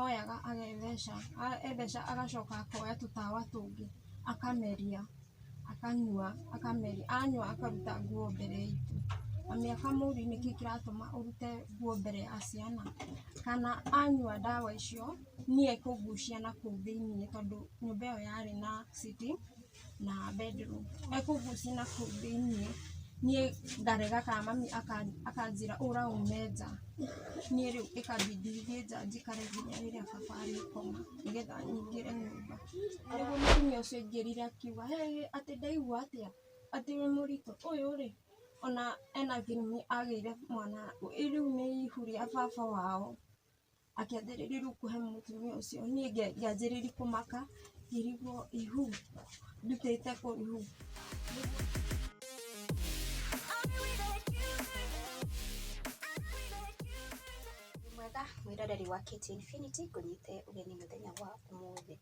oyaga agetheca agacoka akoya tũtawa tũngĩ akameria akanyua akameria anyua akaruta nguo mbere itu mami akamũria nĩkĩ kĩratũma ũrute nguo mbere ya ciana kana anyua ndawa icio niĩ ekũgucia nakũu thĩinĩ tondũ nyũmba ĩyo yarĩ na sitting na bedroom ekũgucia nakũu thĩinĩ niĩ ngarega kana mami akanjĩra ũra ume nja niĩ rĩu ĩkambidi thiĩ nja njikare nginya rĩrĩa baba arĩkoma nĩgetha nyingĩre nyũmba nĩguo mũtumia ũcio aingĩrire akiuga atĩ ndaigua atĩa atĩ wĩ mũritũ ũyũ rĩ ona ena thĩna agĩire mwana rĩu nĩ ihu rĩa baba wao akĩambĩrĩria rĩu kũhe mũtumia ũcio niĩ ngĩanjĩrĩria kũmaka ngĩrigwo ihu ndutĩte kũ ihu mwega mwĩroreri wa KTN Infinity ngũnyite ũgeni mũthenya wa ũmũthĩ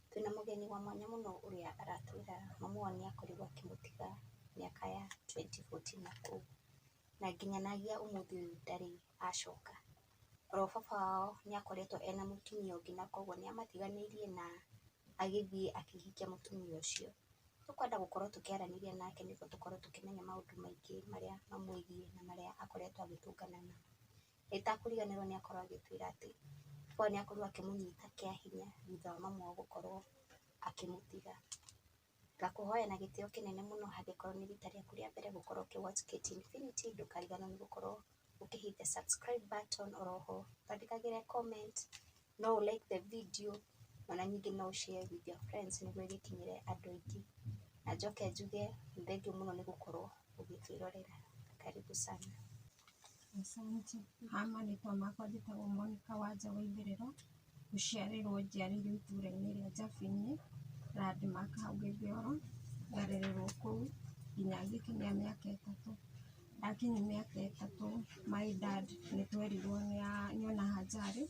twĩna mũgeni wa mwanya mũno ũrĩa aratwĩra mamu wao nĩakorirwo akĩmũtiga mĩaka ya 2014 nakũu na nginyanagia ũmũthĩ ũyũ ndarĩ acoka oro baba wao nĩakoretwo ena mũtumia ũngĩ na koguo nĩamatiganĩirie na agĩthiĩ akĩhikia mũtumia ũcio tũkwenda gũkorwo tũkĩaranĩria nake nĩguo tũkorwo tũkĩmenya maũndũ maingĩ marĩa mamwĩgiĩ na marĩa akoretwo agĩtũngana namo ĩtakũriganĩrwo nĩakorwo agĩtwĩra atĩ baba nĩakorirwo akĩmũnyita kĩa hinya thutha wa mamu wao gũkorwo akĩmũtiga ngakũhoya na gĩtĩo kĩnene mũno hangĩkorwo nĩ rita rĩaku rĩa mbere gũkorwo ũkĩwatch KTN Infinity ndũkariganĩrwo nĩ gũkorwo ũkĩhit subscribe button oroho twandĩkagĩre comment no like the video na ningĩ no share with your friends nĩguo ĩgĩkinyĩre andũ aingĩ na njoke njuge thengiũ mũno nĩ gũkorwo ũgĩtwĩrorera karibu sana. Asante. Marĩtwa makwa njĩtagwo Monica Wanja Waithĩrĩro gũciarĩirwo njiarĩirwo itũra-inĩ rĩa Njabĩ-inĩ landmark hau Gĩthĩoro ngarererwo kũu nginya ngĩkinyia mĩaka 3 ndakinyia mĩaka 3 my dad nĩtwerirwo nĩona ajali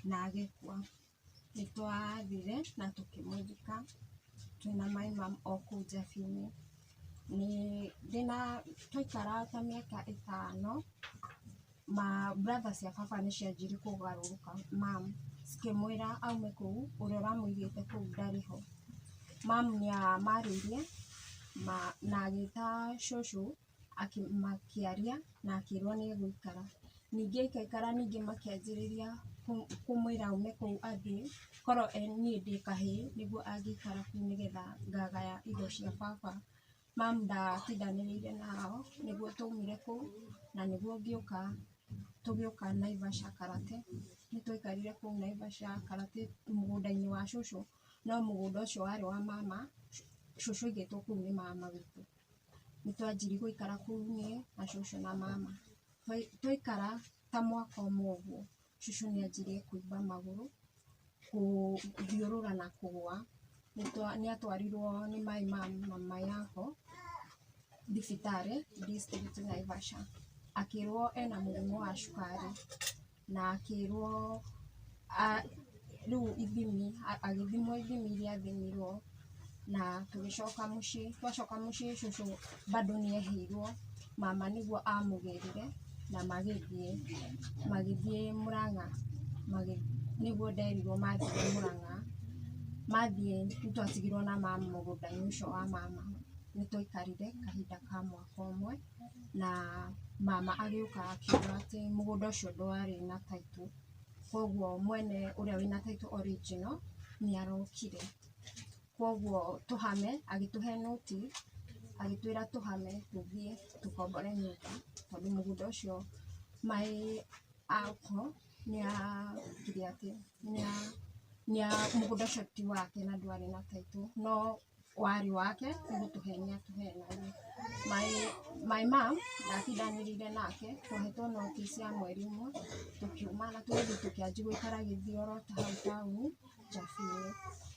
na agĩkua nĩtwathire na tũkĩmũthika twĩna my mom o kũu Njabĩ-inĩ twaikara ta mĩaka 5 brother cia baba nĩcianjirie kũgarũrũka mam cikĩmwĩra aume kũu ũrĩa ũramũigĩte kũu ndarĩ ho mam nĩamarĩirie na agĩta cũcũ makĩaria na akĩrwo nĩegũikara ningĩ akaikara ningĩ makĩanjĩrĩria kũmwĩra aume kũu athiĩ korwo niĩ ndĩ kahĩĩ nĩguo angĩikara kũu nĩgetha ngagaya indo cia baba mam ndatindanĩrĩire nao nĩguo twaumire kũu na nĩguo tũgĩũka Naivasha Karate nĩtwaikarire kũu Naivasha Karate mũgũnda-inĩ wa cũcũ no mũgũnda ũcio warĩ wa mama cũcũ aigĩtwo kũu nĩ mama witũ nĩtwanjirie gũikara kũu niĩ na cũcũ na mama twaikara ta mwaka ũmwe ũguo cũcũ nĩanjirie kũimba magũrũ gũthiũrũra na kũgũa nĩatwarirwo nĩ my mom na my uncle thibitarĩ district Naivasha akĩrwo ena mũrimũ wa cukari na akĩrwo rĩu agĩthimwo ithimi iria athimirwo na twacoka mũciĩ cũcũ bado nĩehĩirwo mama nĩguo amũgĩrire na magĩthiĩ Mũrang'a nĩguo nderirwo mathiĩ Mũrang'a mathiĩ nĩtwatigirwo na mama mũgũnda-inĩ ũcio wa mama nĩtwaikarire kahinda ka mwaka ũmwe na mama agĩũka akiuga atĩ mũgũnda ũcio ndwarĩ na title koguo mwene ũrĩa wĩna title original nĩarokire koguo tũhame agĩtũhe notice agĩtwĩra tũhame tũthiĩ tũkombore nyũmba tondũ mũgũnda ũcio my uncle nĩagire atĩ mũgũnda ũcio ti wake na ndwarĩ na title no warĩ wake nĩgũtũhe nĩatũheanaga my mom ndatindanĩrĩire nake twahetwo notice ya mweri ũmwe tũkiuma na tũgĩthiĩ tũkĩanjia gũikara Gĩthĩoro ta hau taũni Njabĩ-inĩ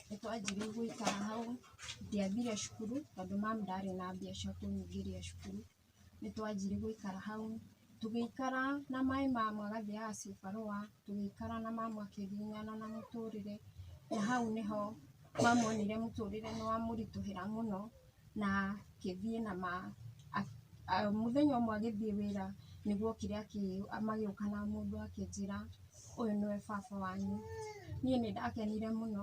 nĩtwanjirie gũikara hau ndiathire cukuru tondũ mam ndarĩ na mbia cia kũnyingĩria cukuru nĩtwanjirie gũikara hau tũgĩikara na my mom agathiaga cibarũa tũgĩikara na mama akĩgiana na mũtũrĩre na hau nĩho mamonire mũtũrĩre nĩwamũritũhĩra mũno na akĩthiĩ na mũthenya ũmwe agĩthiĩ wĩra nĩguo okire magĩũka na mũndũ akĩnjĩra ũyũ nĩwe baba wanyu. Niĩ nĩ ndakenire mũno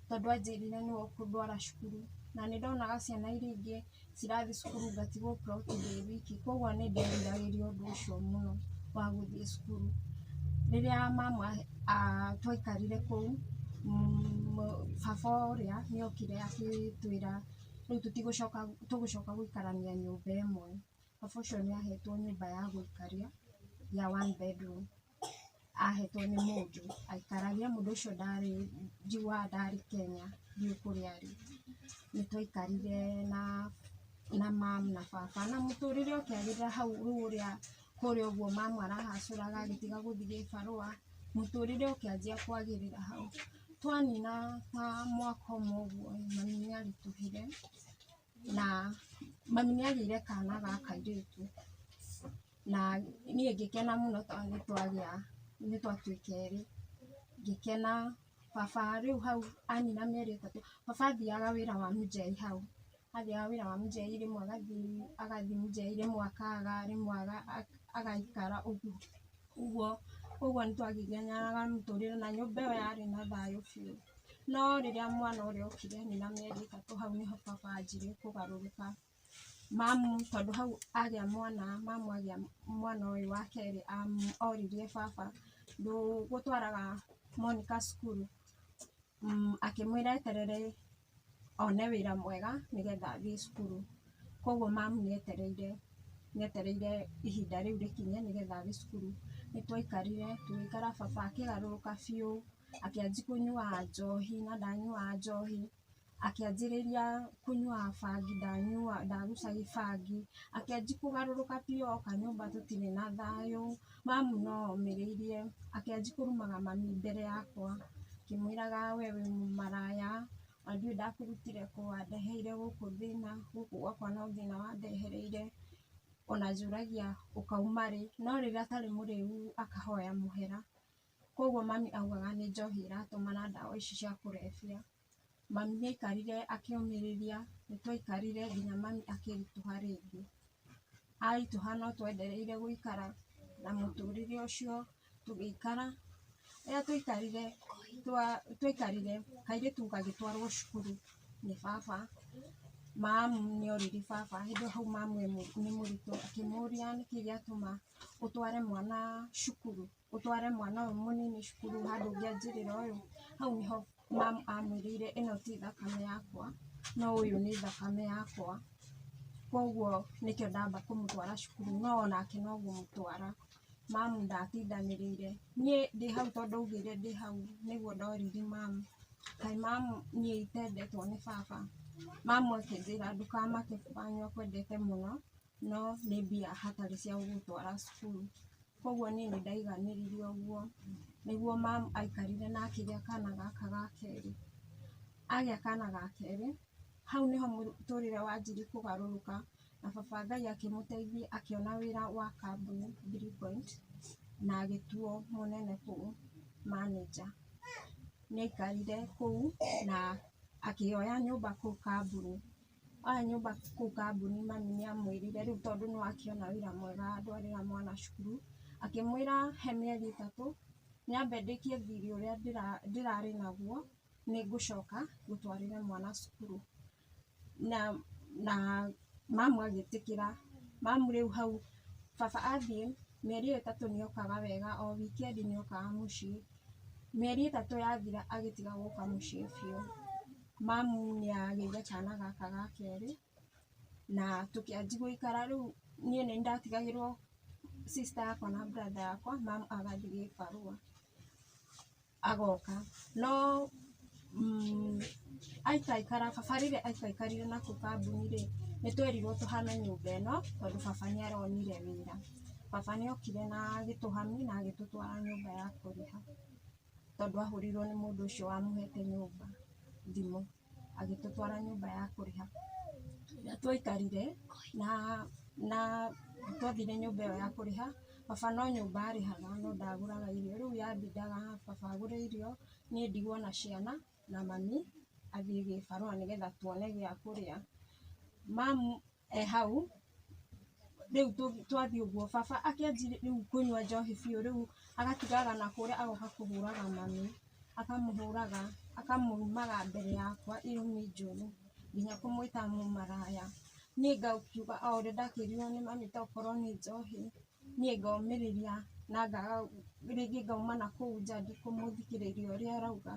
tondũ anjĩrire nĩwe ũkũndwara cukuru, na nĩ ndonaga ciana iria ingĩ cirathiĩ cukuru ngatigwo plot ndĩ wiki, koguo nĩ nderiragĩria ũndũ ũcio mũno wa gũthiĩ cukuru. Rĩrĩa mamu twaikarire kũu, baba ũrĩa nĩ okire agĩtwĩra rĩu tũgũcoka gũikarania nyũmba ĩmwe. Baba ũcio nĩ ahetwo nyũmba ya gũikaria ya 1 bedroom, ahetwo nĩ mũndũ aikaragia. Mũndũ ũcio njiguaga ndarĩ Kenya, ndiũĩ kũrĩa arĩ. Nĩ twaikarire na mamu na baba, na mũtũrĩre ũkĩagĩrĩra hau. Rĩu kũrĩa ũguo mamu arahacũraga agĩtiga gũthiĩ gĩbarũa, mũtũrĩre ũkĩanjia kwagĩrĩra hau. Twanina ta mwaka ũmwe ũguo, mami nĩ aritũhire, na mami nĩ agĩire kana ga kairĩtu, na niĩ ngĩkena mũno tondũ nĩ twatuĩka erĩ. Ngĩkena baba rĩu hau anina mĩeri 3, baba athiaga wĩra wa Mujei hau. Athiaga wĩra wa Mujei, rĩmwe agathiĩ Mujei, rĩmwe akaga, rĩmwe agaikara ũguo. Koguo nĩ twagiganaga mũtũrĩre na nyũmba ĩyo yarĩ na thayũ biũ. No rĩrĩa mwana ũrĩa okire nina mĩeri 3, hau nĩho baba anjirie kũgarũrũka. Mamu tondũ hau agĩa mwana, mamu agĩa mwana ũyũ wa kerĩ, oririe baba ndũgũtwaraga Monica cukuru, akĩmwĩra eterere one wĩra mwega nĩgetha athiĩ cukuru. Koguo mamu nĩ etereire ihinda rĩu rĩkinye nĩgetha athiĩ cukuru. Nĩ twaikarire tũgĩikara, baba akĩgarũrũka biũ, akĩanjia kũnyua njohi na ndanyuaga njohi, akĩanjĩrĩria kũnyua bangi, ndagucagia bangi, akĩanjia kũgarũrũka biũ, oka nyũmba tũtirĩ na thayũ. Mamu no omĩrĩirie, akĩanjia kũrumaga mami mbere yakwa, akĩmwĩraga we wĩ mũmaraya, na ndiũĩ ndakũrutire kũ, wandeheire gũkũ thĩna, gũkũ gwakwa no thĩna wandehereire, ona njũragia ũkauma rĩ. No rĩrĩa atarĩ mũrĩu akahoya mũhera. Koguo mami augaga nĩ njohi ĩratũma na ndawa ici cia kũrebia. Mami nĩ aikarire akĩũmĩrĩria, nĩ twaikarire nginya mami akĩritũha rĩngĩ. Aritũha no twendereire gũikara na mũtũrĩre ũcio, tũgĩikara. Rĩrĩa twaikarire kairĩtu gagĩtwarwo cukuru nĩ baba. Mamu nĩ oririe baba, hĩndĩ ĩyo hau mamu nĩ mũritũ, akĩmũria nĩkĩĩ gĩatũma ũtware mwana cukuru, ũtware mwana ũyũ mũnini cukuru handũ ũngĩanjĩrĩra ũyũ. Hau nĩho mamu amwĩrĩire ĩno ti thakame yakwa, no ũyũ nĩ thakame yakwa, koguo nĩkĩo ndamba kũmũtwara cukuru, no onake no kũmũtwara. Mamu ndatindanĩrĩire. Niĩ ndĩ hau tondũ augire ndĩ hau nĩguo ndoririe mamu. Kaĩ mamu niĩ itendetwo nĩ baba. Mamu akĩnjĩra ndũkamake baba wanyu akwendete mũno, no nĩ mbia hatarĩ cia gũgũtwara cukuru. Koguo niĩ nĩ ndaiganĩrire ũguo. Nĩguo mamu aikarire na akĩgĩa kana gaka ga kerĩ. Agĩa kana ga kerĩ, hau nĩho mũtũrĩre wanjirie kũgarũrũka, na baba Ngai akĩmũteithia akĩona wĩra wa kambuni 3 Point, na agĩtuo mũnene kũu, manager. Nĩ aikarire kũu na akĩoya nyũmba kũu kambuni. Oya nyũmba kũu kambuni, mami nĩ amwĩrire rĩu tondũ nĩ akĩona wĩra mwega ndwarĩra mwana cukuru, akĩmwĩra he mĩeri 3 nyambe ndĩkie thirĩ ũrĩa ndĩrarĩ naguo, nĩ ngũcoka ngũtwarĩre mwana cukuru. Na mamu agĩtĩkĩra. Mamu rĩu hau baba athiĩ, mĩeri ĩyo 3 nĩ okaga wega, o wikendi nĩ okaga mũciĩ. Mĩeri 3 yathira agĩtiga gũka mũciĩ biũ. Mamu nĩ agĩire kana gaka ga kerĩ, na tũkĩanjia gũikara. Rĩu niĩ nĩ ndatigagĩrwo sister yakwa na brother yakwa, mamu agathiĩ gĩbarũa agoka. No baba rĩrĩa aikaikarire nakũu kambuni rĩ, nĩ twerirwo tũhame nyũmba ĩno tondũ baba nĩ aronire wĩra. Baba nĩ okire na agĩtũhamia na agĩtũtwara nyũmba ya kũrĩha, tondũ ahũrirwo nĩ mũndũ ũcio wamũhete nyũmba thimũ, agĩtũtwara nyũmba ya kũrĩha. Rĩrĩa twaikarire na twathire nyũmba ĩyo ya kũrĩha, baba no nyũmba arĩhaga no ndagũraga irio. Rĩu yambindaga baba agũre irio, niĩ ndigwo na ciana na mami athiĩ gĩbarũa nĩgetha tuone gĩa kũrĩa. Mamu hau riu twathi uguo baba akianjire riu kunywa njohi biu riu agatigaga na kuria agoka kuhuraga mami akamuhuraga akamumaga mbere yakwa irumi njuru nginya kumwita mumaraya nie ngaukiuga ore ndakirirwo ni mami tokorwo ni njohi nie ngaumiriria na ringi ngauma na kuu nja ndikumuthikiriria uria arauga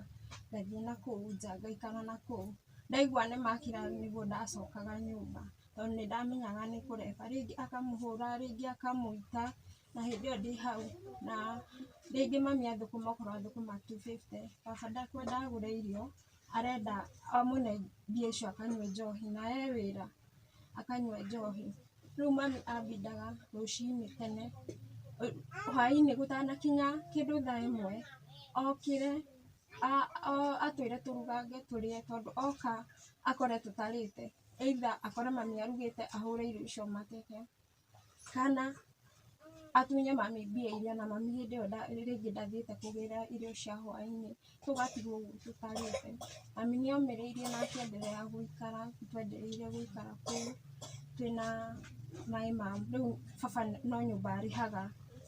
ngathie na kuu nja ngaikara na kuu ndaigua ni makira niguo ndacokaga nyumba tondu ni ndamenyaga ni kureba ringi akamuhura ringi akamuita na hindi iyo ndi hau na ringi mami athukuma okorwo athukuma 250 baba ndakwenda agure irio arenda amune mbia icio akanyue njohi na wira akanyue njohi riu mami ambindaga rucini tene hwaini gutanakinya kindu thaa imwe okire atwire turugange turie tondu oka akore tutarite either akore mami arugite ahure irio icio mateke kana atunye mami mbia iria na mami hindi iyo ringi ndathiite kugira irio cia hwaini tugatigwo uguo tutarite mami niomiriirie na akiendelea guikara twendereire guikara kuu twina my mom riu baba no nyumba arihaga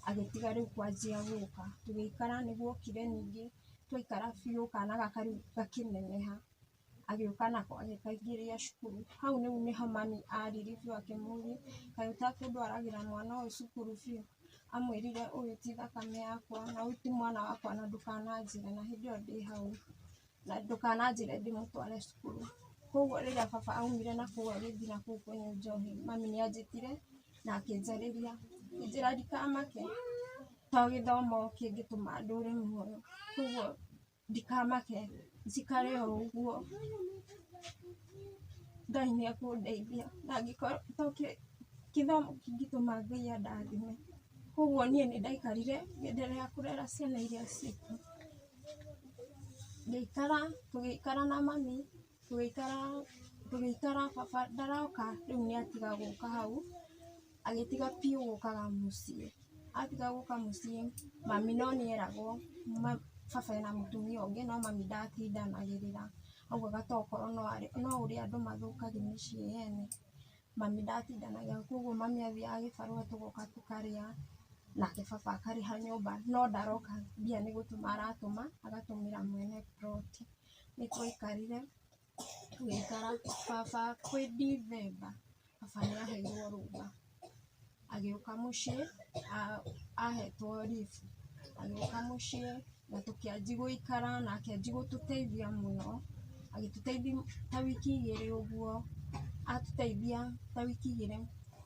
agitiga riu kwanjia guka tugikara niguo okire ningi twaikara biu kana gaka riu gakineneha agiuka nako agikaingiria cukuru hau niho mami ariri biu akimuria kaĩ utakundwaragira mwana uyu cukuru biu amwirire uyu ti thakame yakwa na uyu ti mwana wakwa na ndukananjire na hindi iyo ndi hau na ndukananjire ndimutware cukuru koguo riria baba aumire na kuu agithii na kuu kunywa njohi mami nianjitire na akinjariria njira ndikamake to githomo kingituma ndure muoyo koguo ndikamake njikare o uguo Ngai niekundeithia na angikorwo to githomo kingituma Ngai andathime koguo nie ni ndaikarire ngiendelea kurera ciana iria citu tugikara na mami tugikara baba ndaroka riu niatiga guka hau agitiga piu gukaga mucii atiga guka mucii mami no nieragwo baba ena mutumia ungi no mami ndatindanagirira augaga tokorwo no uria andu mathukagia micii yene mami ndatindanagira koguo mami athiaga gibarua tugoka tukaria nake baba akariha nyumba no ndaroka mbia ni gutuma aratuma agatumira mwene ploti nitwaikarire tugikara baba kwi Dithemba baba niaheirwo rumba agiuka mucii ahetwo leave agiuka mucii na tukianji guikara na akianji gututeithia muno agituteithia ta wiki igiri uguo atuteithia ta wiki igiri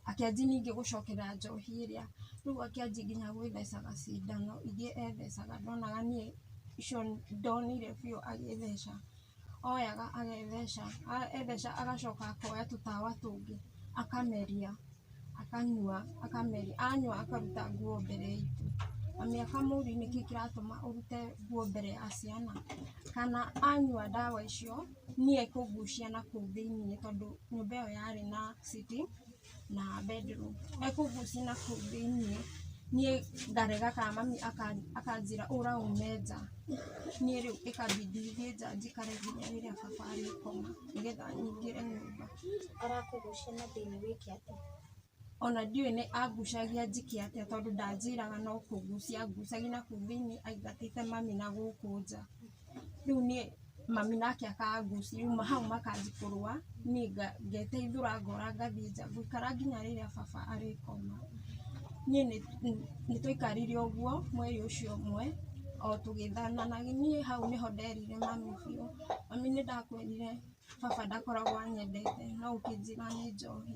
akianji ningi gucokerera njohi iria riu akianji nginya gwĩthecaga cindano ingi ethecaga ndonaga nie icio ndonire biu agitheca oyaga agetheca agacoka akoya tutawa tungi akameria akanyua akameria anyua akaruta nguo mbere itu mami akamuria niki kiratuma urute nguo mbere ya ciana kana anyua dawa icio nie kugucia na kuu thiini tondu nyumba iyo yari na sitting na bedroom ekugucia na kuu thiini nie ndarega kana mami akanjira ura ume nja nie riu ikabidi thie nja njikare nginya riria baba arikoma nigetha nyingire nyumba arakugucia na thiini wiki atia ona ndiũĩ nĩ angucagia njike atĩa tondu ndanjĩraga no kũgucia angucagia na kũu thĩinĩ aingatĩte mami na gũkũ nja rĩu niĩ mami nake akangucia riu hau makanji kũrũa niĩ ngeteithũra ngora ngathiĩ nja ngũikara nginya rĩrĩa baba arĩkoma niĩ nĩ twaikarire ũguo mweri ũcio ũmwe o tũgĩthananagia niĩ hau nĩho nderire mami biũ mami nĩ ndakwĩrire baba ndakoragwo anyendete no ũkĩnjĩra nĩ njohi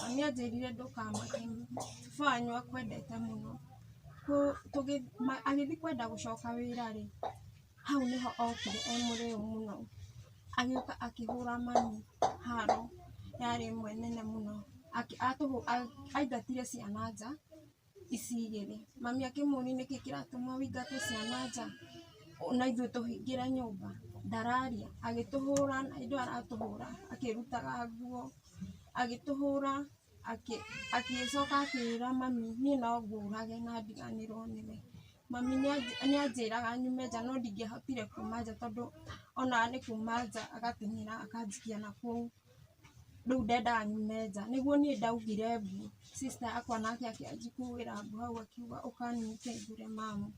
mami anjĩrire ndũkamake baba wanyu akwendete mũno agĩthiĩ kwenda gũcoka wĩra rĩ hau nĩho okire mũrĩu mũno agĩũka akĩhũra mami haro yarĩ ĩmwe nene mũno aingatire ciana nja ici igĩrĩ mami akĩmũria nĩkĩ kĩratũma ũingate ciana nja na ithuĩ tũhingĩre nyũmba ndararia agĩtũhũra na indo aratũhũra akĩrutaga nguo agĩtũhũra agĩcoka akĩĩra mami niĩ no ngũrage na ndiganĩrwo nĩwe mami nĩanjĩraga nyume nja no ndingĩahotire kuma nja tondũ ona nĩ kuma nja agateng'era akanjikia na kũu riu ndenda nyume nja niguo nie ndaugire mbu sister yakwa nake akianjikuira mbu hau akiuga ukanyite ngure mamu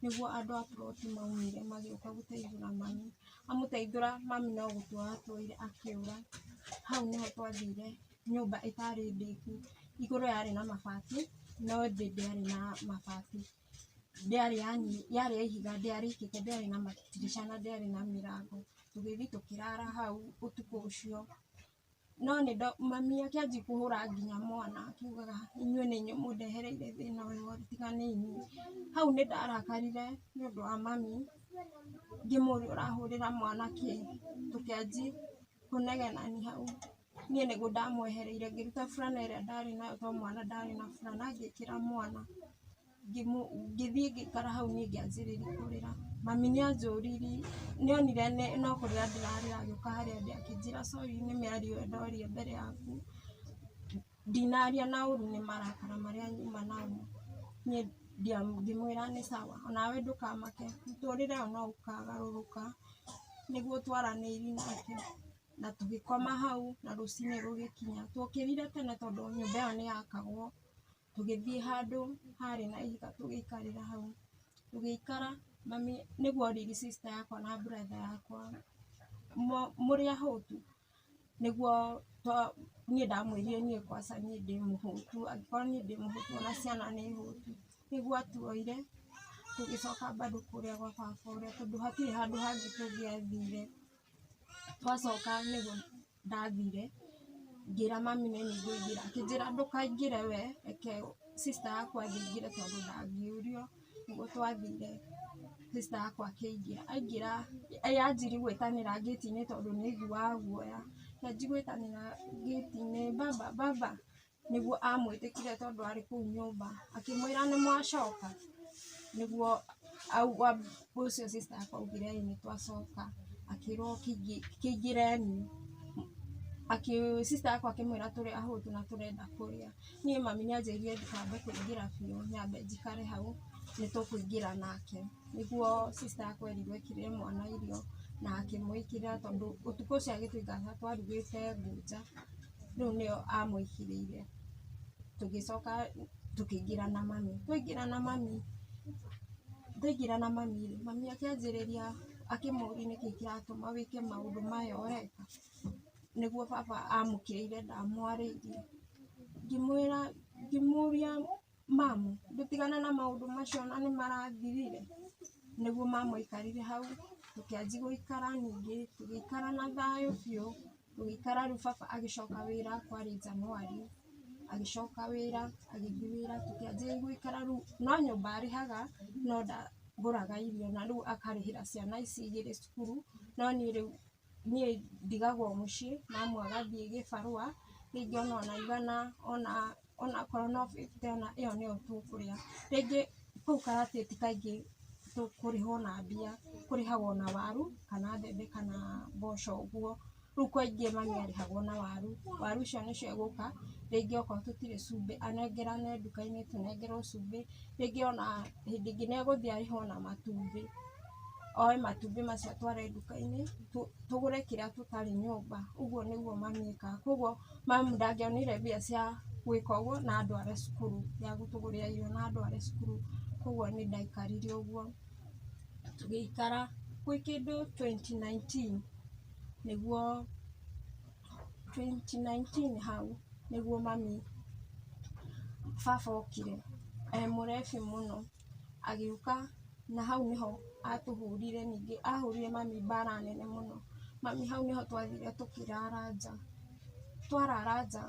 niguo andu a plot maumire magioka guteithura mami amuteithura mami no gutua atwaire akiura hau niho twathire nyumba itari ndiku iguru yari na mabati no thi ndiari na mabati ndiari yani yari ihiga ndiari ikite ndiari na madirisha na ndiari na mirango tugithi tukirara hau utuku ucio no ni mami akianji kuhura nginya mwana akiugaga inyue ni inyu mundehereire thina uyu tiga ni inyu hau ni ndarakarire ni undu wa mami ngimuri urahurira mwana ki tukianji kunegenani hau nie niguo ndamwehereire ngiruta fulana iria ndari nayo to mwana ndari na fulana ngikira mwana ngithii ngikara hau nie ngianjiriria kurira mami ni anjuriri nionire no kurira ndirarira agioka haria ndi akinjira sorry ni miario ndoria mbere yaku ndinaria na uru ni marakara maria nyuma namo nie ngimwira ni sawa onawe ndukamake muturire no ukagaruruka niguo twaraniiri nake na tugikoma hau na rucini rugikinya twokirire tene tondu nyumba iyo ni yakagwo tugithii handu hari na ihiga tugikarira hau tugikara mami niguo riri sister yakwa na brother yakwa muri ahutu niguo nie ndamwirire nie kwaca nie ndi muhutu agikorwo nie ndi muhutu ona ciana ni hutu niguo atuoire tugicoka bado kuria gwa baba uria tondu hatiri handu hangi tungiathire twacoka niguo ndathire ngira mami ni niguingira akinjira ndukaingire we eke sister yakwa ngingire tondu ndangiurio niguo twathire sister yakwa akiingira aingira yanjiri gwitanira ngiti-ini tondu niguaga guoya yanji gwitanira ngiti-ini baba niguo amwitikire tondu ari kuu nyumba akimwira ni mwacoka niguo augwa ucio sister yakwa augire ni twacoka akirwo kiingireni sister yakwa akimwira turi ahutu na turenda kuria nie mami nianjirie ndikambe kuingira biu nyambe njikare hau ni tukuingira nake niguo sister yakwa erirwo ikirire mwana irio na akimwikirira tondu utuku ucio agituikara twarugite ngunja riu nio amwikirire tugicoka tukiingira na mami twaingira na mami akianjiriria akimuria niki kiratuma wike maundu maya ureka niguo baba amukirire ndamwaririe ngimuria mamu ndutigana na maundu macio na ni marathirire niguo mamwikarire hau tukianji guikara ningi tugikara na thayo biu tugikara riu baba agicoka wira kwari Januari agicoka wira agithii wira tukianji guikara riu no nyumba arihaga no ndaguraga irio na riu akarihira ciana ici igiri cukuru no nie ndigagwo mucii mamu agathii gibarua ringi ona igana ona korwo no 50 ona iyo nio tukuria ringi kuu Karatiti kaingi tukurihwo na mbia kurihagwo na waru kana mbembe kana mboco uguo riu kaingi mami arihagwo na waru icio nicio eguka ringi okorwo tutire cumbi anengerane nduka-ini tunengerwo cumbi ringi ona hindi ingi nieguthii arihwo na matumbi oe matumbi macio atware nduka-ini tugure kiria tutari nyumba uguo niguo mami ekaga koguo mami ndangionire mbia cia gwika uguo na ndware cukuru ya gutugurira irio na ndware cukuru koguo ni ndaikarire uguo tugikara gwi kindu 2019 niguo 2019 hau niguo mami baba okire murebi muno agiuka na hau niho atuhurire ningi ahurire mami mbara nene muno mami hau niho twathire tukirara nja twarara nja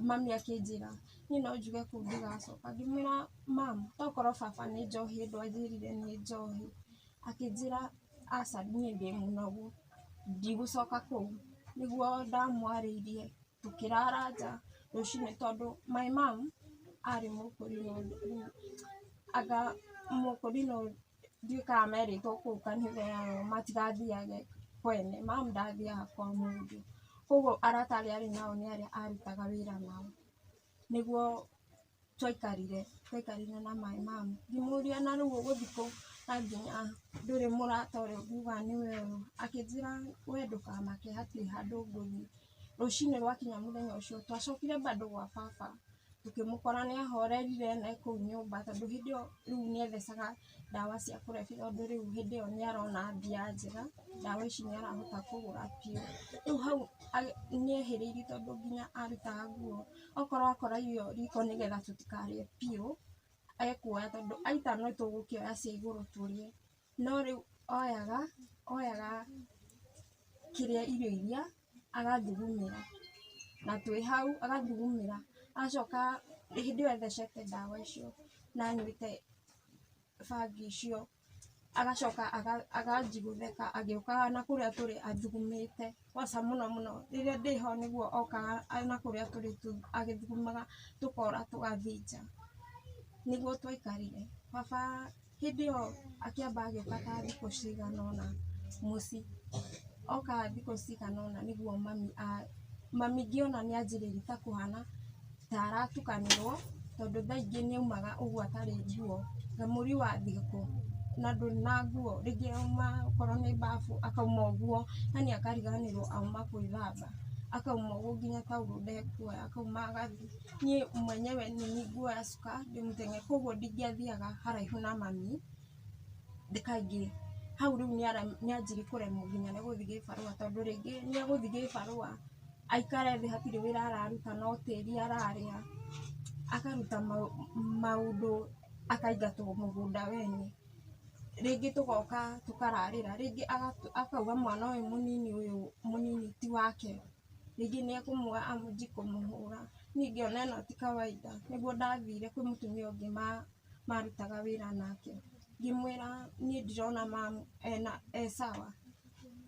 mami akinjira ni no njuge kuu ndigacoka ngimwira mamu tokorwo baba ni njohi ndwanjirire ni njohi akinjira aca nie ndi munogu ndigucoka kuu niguo ndamwariirie tukirara nja rucini tondu my mom ari mukurino mukurino ndiukaga meritwo kuu kanitha yao matigathiage kwene mamu ndathiaga kwa mundu koguo arata aria ari nao ni aria arutaga wira nao niguo twaikarire na my mom ngimuria na riu uguthiko na nginya nduri murata uria ngiuga ni wewe akinjira we ndukamake hatiri handu nguthii Rũcinĩ rwakinya mũthenya ũcio twacokire bado gwa baba tukĩmũkora nĩahorerire na kũu nyũmba tondũ hĩndĩ ĩyo rĩu nĩethecaga ndawa cia kũrebia tondũ rĩu hĩndĩ ĩyo nĩarona mbia njega, ndawa ici nĩarahota kũgũra biũ. Rĩu hau nĩehĩrĩirie tondũ nginya arutaga nguo okorwo akoragio riko nĩgetha tũtikarĩe biũ ekuoya tondũ aita nĩtũgũkĩoya cia igũrũ tũrĩe, no rĩu oyaga kĩrĩa irio iria agathugumĩra na twĩ hau agathugumĩra acoka hĩndĩ ĩyo ethecete ndawa icio na anyuĩte bangi icio agacoka akanjiguthĩka agĩũkaga na kũrĩa tũrĩ athugumĩte kwanza mũno rĩrĩa ndĩho nĩguo okaga na kũrĩa tũrĩ agĩthugumaga tũkora tũgathĩnja nĩguo twaikarire. Baba hĩndĩ ĩyo akĩamba agĩũka ta thikũ cigana ũna mũciĩ, oka thikũ cigana ũna nĩguo mami ngĩona nĩanjĩrĩirie ta kũhana ta aratukanĩrwo tondũ thaa ingĩ nĩaumaga ũguo atarĩ nguo kamũri wathiĩ kũ na ndũrĩ na nguo, rĩngĩ auma okorwo nĩ bafu akauma ũguo yani akariganĩrwo auma gwĩthamba akauma ũguo nginya taurũ ndekuoya akauma agathiĩ. Niĩ mwenyewe nĩniĩ nguoya cuka ndĩmũteng'e koguo ndingĩathiaga haraihu na mami kaingĩ. Hau rĩu nĩanjirie kũremwo nginya nĩ gũthiĩ gĩbarũa tondũ rĩngĩ nĩegũthiĩ gĩbarũa aikare thĩ hatirĩ wĩra araruta no tĩri ararĩa akaruta maũndũ akaingatwo mũgũnda wene, rĩngĩ tũgoka tũkararĩra, rĩngĩ akauga mwana ũyũ mũnini ti wake, rĩngĩ nĩekũmuoya amũnji kũmũhũra. Niĩ ngĩona ĩno ti kawaida nĩguo ndathire kwĩ mũtumia ũngĩ marutaga wĩra nake ngĩmwĩra niĩ ndirona mamu e sawa,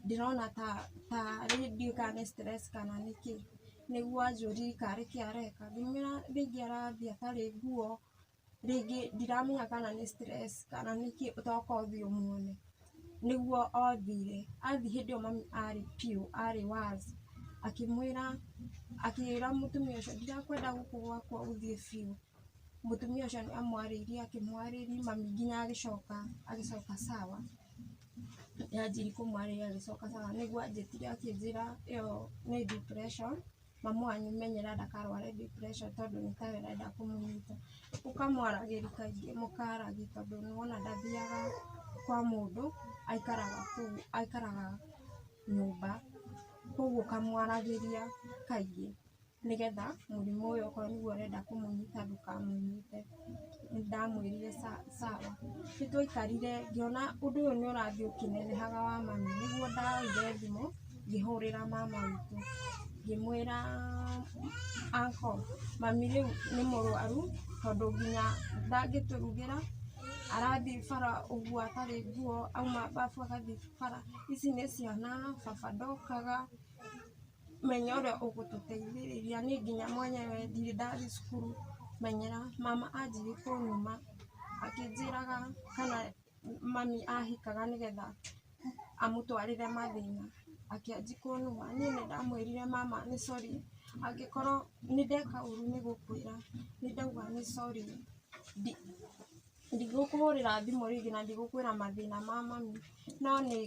ndĩrona ta rĩngĩ kana nĩ stress kana nĩkĩ, nĩguo anjũririe karĩ kĩ areka ngĩmwĩra rĩngĩ arathiĩ atarĩ nguo, rĩngĩ ndiramenya kana nĩ stress kana nĩkĩ toka ũthiĩ ũmuone. Nĩguo othire athiĩ hĩndĩ ĩyo mami arĩ biũ arĩ wazi akĩra mũtumia ũcio ndirakwenda gũkũ gwakwa ũthiĩ biũ. Mũtumia ũcio nĩamwarĩirie akĩmwarĩria mami nginya agĩcoka sawa, nĩanjirie kũmwarĩria agĩcoka sawa nĩguo anjĩtire akĩnjĩra ĩyo nĩ depression, mamu wanyu menyera ndakarware depression tondũ nĩtawe ĩrenda kũmũnyita. Ũkamwaragĩria kaingĩ mũkaragia tondũ nĩwona ndathiaga kwa mũndũ aikaraga nyũmba koguo ũkamwaragĩria kaingĩ nĩgetha mũrimũ ũyũ okorwo nĩguo ũrenda kũmũnyita ndũkamũnyite. Nĩndamwĩrire sawa. Nĩtwaikarire ngĩona ũndũ ũyũ nĩũrathiĩ ũkĩnenehaga wa mami nĩguo ndaoire thimũ ngĩhũrĩra mama witũ ngĩmwĩra uncle mami rĩu nĩ mũrwaru tondũ nginya ndangĩtũrugĩra arathiĩ bara ũguo atarĩ nguo auma bafu agathiĩ bara, ici nĩ ciana baba ndokaga menya ũrĩa ũgũtũteithĩrĩria niĩ nginya mwenyewe ndirĩ ndathiĩ cukuru menyera. Mama anjirie kũnuma akĩnjĩraga kana mami ahikaga nĩgetha amũtwarĩre mathĩna akĩanjia kũnuma. Niĩ nĩndamwĩrire mama nĩ sorry angĩkorwo nĩndeka ũru nĩgũkwĩra nĩndauga nĩ sorry, ndigũkũhũrĩra thimũ rĩngĩ na ndigũkwĩra mathĩna ma mami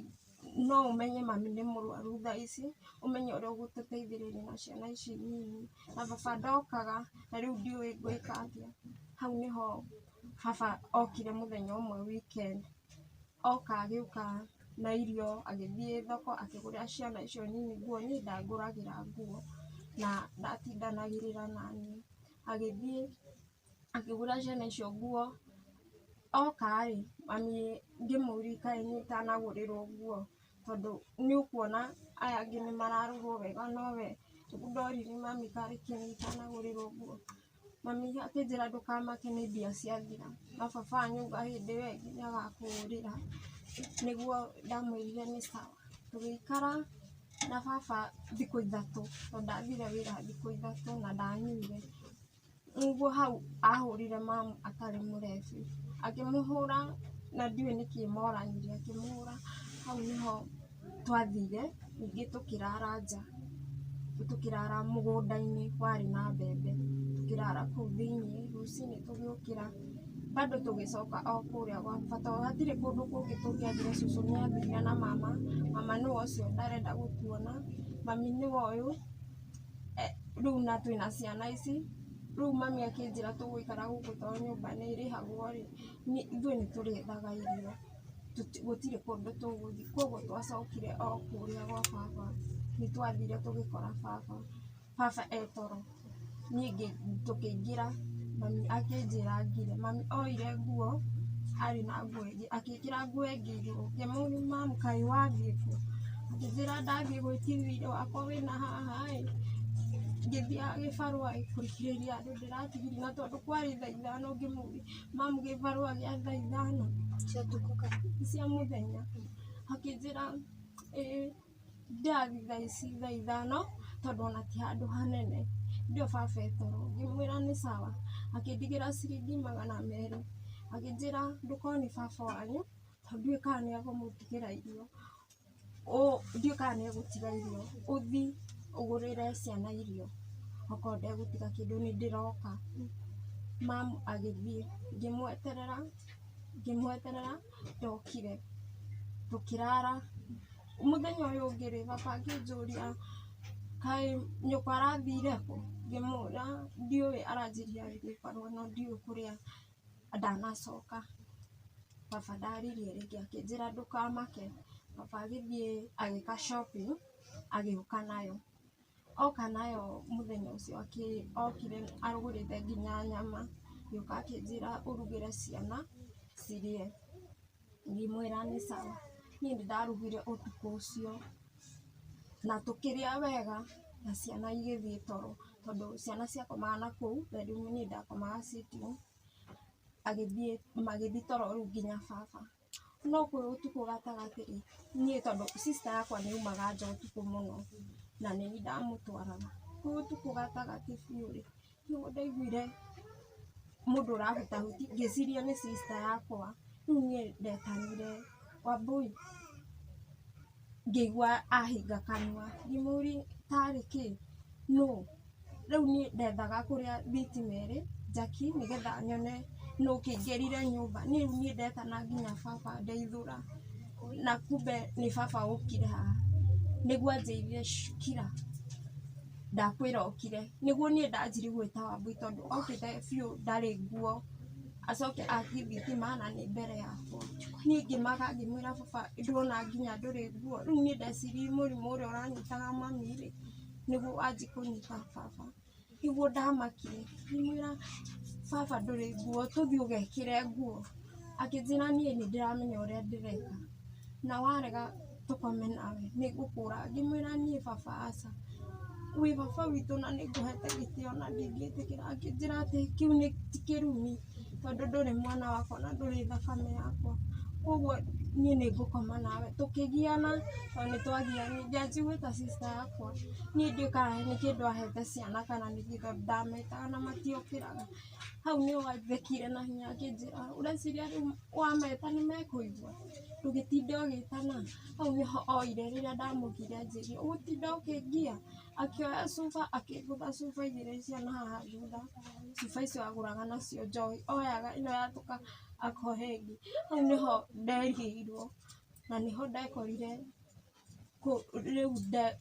no ũmenye mami nĩ mũrwaru thaa ici, ũmenye ũrĩa ũgũtũteithĩrĩria na ciana ici nini na baba ndokaga na rĩu ndiũĩ ngwĩka atĩa. Hau nĩho baba okire mũthenya ũmwe weekend, oka agĩũka na irio agĩthiĩ thoko akĩgũrĩra ciana icio nini nguo, niĩ ndangũragĩra nguo na ndatindanagĩrĩra naniĩ. Agĩthiĩ akĩgũrĩra ciana icio nguo, oka-rĩ mami ngĩmũria kaĩ niĩ itanagũrĩrwo nguo tondũ nĩũkuona aya angĩ nĩmararorwo wega nowe ndorire mami karĩ kĩ niĩ itanagũrĩrwo nguo. Mami akĩnjĩra ndũkamake nĩ mbia ciathira na baba anyuga hĩndĩ ĩyo ĩngĩ nĩagakũhũrĩra, nĩguo ndamwĩrire nĩ sawa. Tũgĩikara na baba thikũ ithatũ tondũ ndathire wĩra thikũ ithatũ na ndanyuire, nĩguo hau ahũrire mamu atarĩ mũrebi akĩmũhũra na ndiũĩ nĩkĩ moranirie akĩmũhũra. Hau nĩho twathire ningĩ tũkĩrara nja, tũkĩrara mũgũnda-inĩ warĩ na mbembe, tũkĩrara kũu thĩiniĩ, rũcinĩ tũgĩũkĩra bado tũgĩcoka o kũrĩa gwa baba tondũ hatirĩ kũndũ kũngĩ tũngĩathire. Cũcũ nĩathire na mama nĩwe ũcio ndarenda gũtuona, mami nĩwe ũyũ rĩu na twĩna ciana ici rĩu mami akĩnjĩra tũgũikara gũkũ tondũ nyũmba nĩ ĩrĩhagwo rĩ ithuĩ nĩ tũrĩethaga irio gũtirĩ kũndũ tũgũthiĩ koguo twacokire o kũrĩa gwa baba nĩ twathire tũgĩkora baba etoro niĩ tũkĩingĩra mami akĩnjĩra ngire mami oire nguo arĩ na nguo ĩngĩ agĩkĩra nguo ĩngĩ igũrũ ngĩmũria mamu kaĩ wathiĩ kũ akĩnjĩra ndathiĩ gwĩtithia ithe wakwa wĩna haha ngĩthiaga gĩbarũa kũrigĩrĩria andũ ndĩratigire na tondũ kwarĩ thaa ithano ngĩmũria mamu gĩbarũa gĩa thaa ithano cia mũthenya akĩnjĩra ndathiĩ thaa ici thaa ithano tondũ ona ti handũ hanene ndio baba etoro ngĩmwĩra nĩ sawa akĩndigĩra ciringi 200 akĩnjĩra ndũkoni baba wanyu tondũ ndiũĩ kana nĩ egũmũtigĩra irio ndiũĩ kana nĩ egũtiga irio ũthi ũgũrĩre ciana irio okorwo ndegũtiga kĩndũ nĩ ndĩroka mamu agĩthiĩ ngĩmweterera ndokire tũkĩrara mũthenya ũyũ ũngĩ rĩ baba akĩnjũria kaĩ nyũkwa arathire kũ ngĩmũria ndiũĩ aranjĩria gĩbarũa no ndiũĩ kũrĩa ndanacoka baba ndaririe rĩngĩ akĩnjĩra ndũkamake baba agĩthiĩ agĩka shopping agĩũka nayo oka nayo mũthenya ũcio okire arugũrĩte nginya nyama gĩũka akĩnjĩra ũrugĩre ciana cirĩe ngĩmwĩra nĩ sawa niĩ nĩ ndarugire ũtukũ ũcio na tũkĩrĩa wega na ciana igĩthiĩ toro tondũ ciana ciakomaga na kũu bedroom niĩ ndakomaga sitting magĩthiĩ toro rĩu nginya baba no kwĩ ũtukũ gatagatĩ niĩ tondũ sister yakwa nĩ umaga nja ũtukũ mũno na nĩ niĩ ndamũtwaraga kwĩ ũtukũ gatagatĩ biũ rĩ nĩguo ndaiguire mũndũ ũrahutahuti ngĩciria nĩ sister yakwa rĩu niĩ ndetanire Wambui ngĩigua ahinga kanua ngĩmũria tarĩ kĩ no rĩu niĩ ndethaga kũrĩa thitima ĩrĩ njaki nĩgetha nyone nũ kĩingĩrire nyũmba niĩ rĩu niĩ ndetana nginya baba ndeithũra na kumbe nĩ baba ũkire haha nĩguo anjĩrire kira ndakwĩra okire nĩguo niĩ ndanjiri gwĩta Wambui tondũ okĩte biũ ndarĩ nguo acoke aki thitima na nĩ mbere yakwa niĩ ngĩmaka ngĩmwĩra baba ndĩrona nginya ndũrĩ nguo rĩu niĩ ndeciria mũrimũ ũrĩa ũranyitaga mami rĩ nĩguo wanjie kũnyita baba nĩguo ndamakire ngĩmwĩra baba ndũrĩ nguo tũthiĩ ũgekĩre nguo akĩnjĩra niĩ nĩ ndĩramenya ũrĩa ndĩreka na warega tũkome nawe nĩ ngũkũra ngĩmwĩra niĩ baba aca wĩ baba witũ na nĩ ngũhete gĩtĩo na ndingĩtĩkĩra akĩnjĩra atĩ kĩu ti kĩrumi tondũ ndũrĩ mwana wakwa na ndũrĩ thakame yakwa koguo niĩ nĩ ngũkoma nawe tũkĩgiana tondũ nĩ twagianire njanji gwĩta sister yakwa niĩ ndiũĩ kana nĩ kĩndũ ahete ciana kana nĩ tondũ ndametaga na matiokĩraga hau nĩho athekire na hinya akĩnjĩra ũreciria rĩu wameta nĩ mekũigua ndũgĩtinde ũgĩtana hau nĩho oire rĩrĩa ndamũgiria anjĩrie ũgũtinda ũkĩngia akĩoya cuba akĩgũtha cuba igĩrĩ cia na haha thutha cuba icio agũraga nacio njohi oyaga ĩno yatũka akohe ĩngĩ hau nĩho nderigĩirwo na nĩho ndekorire rĩu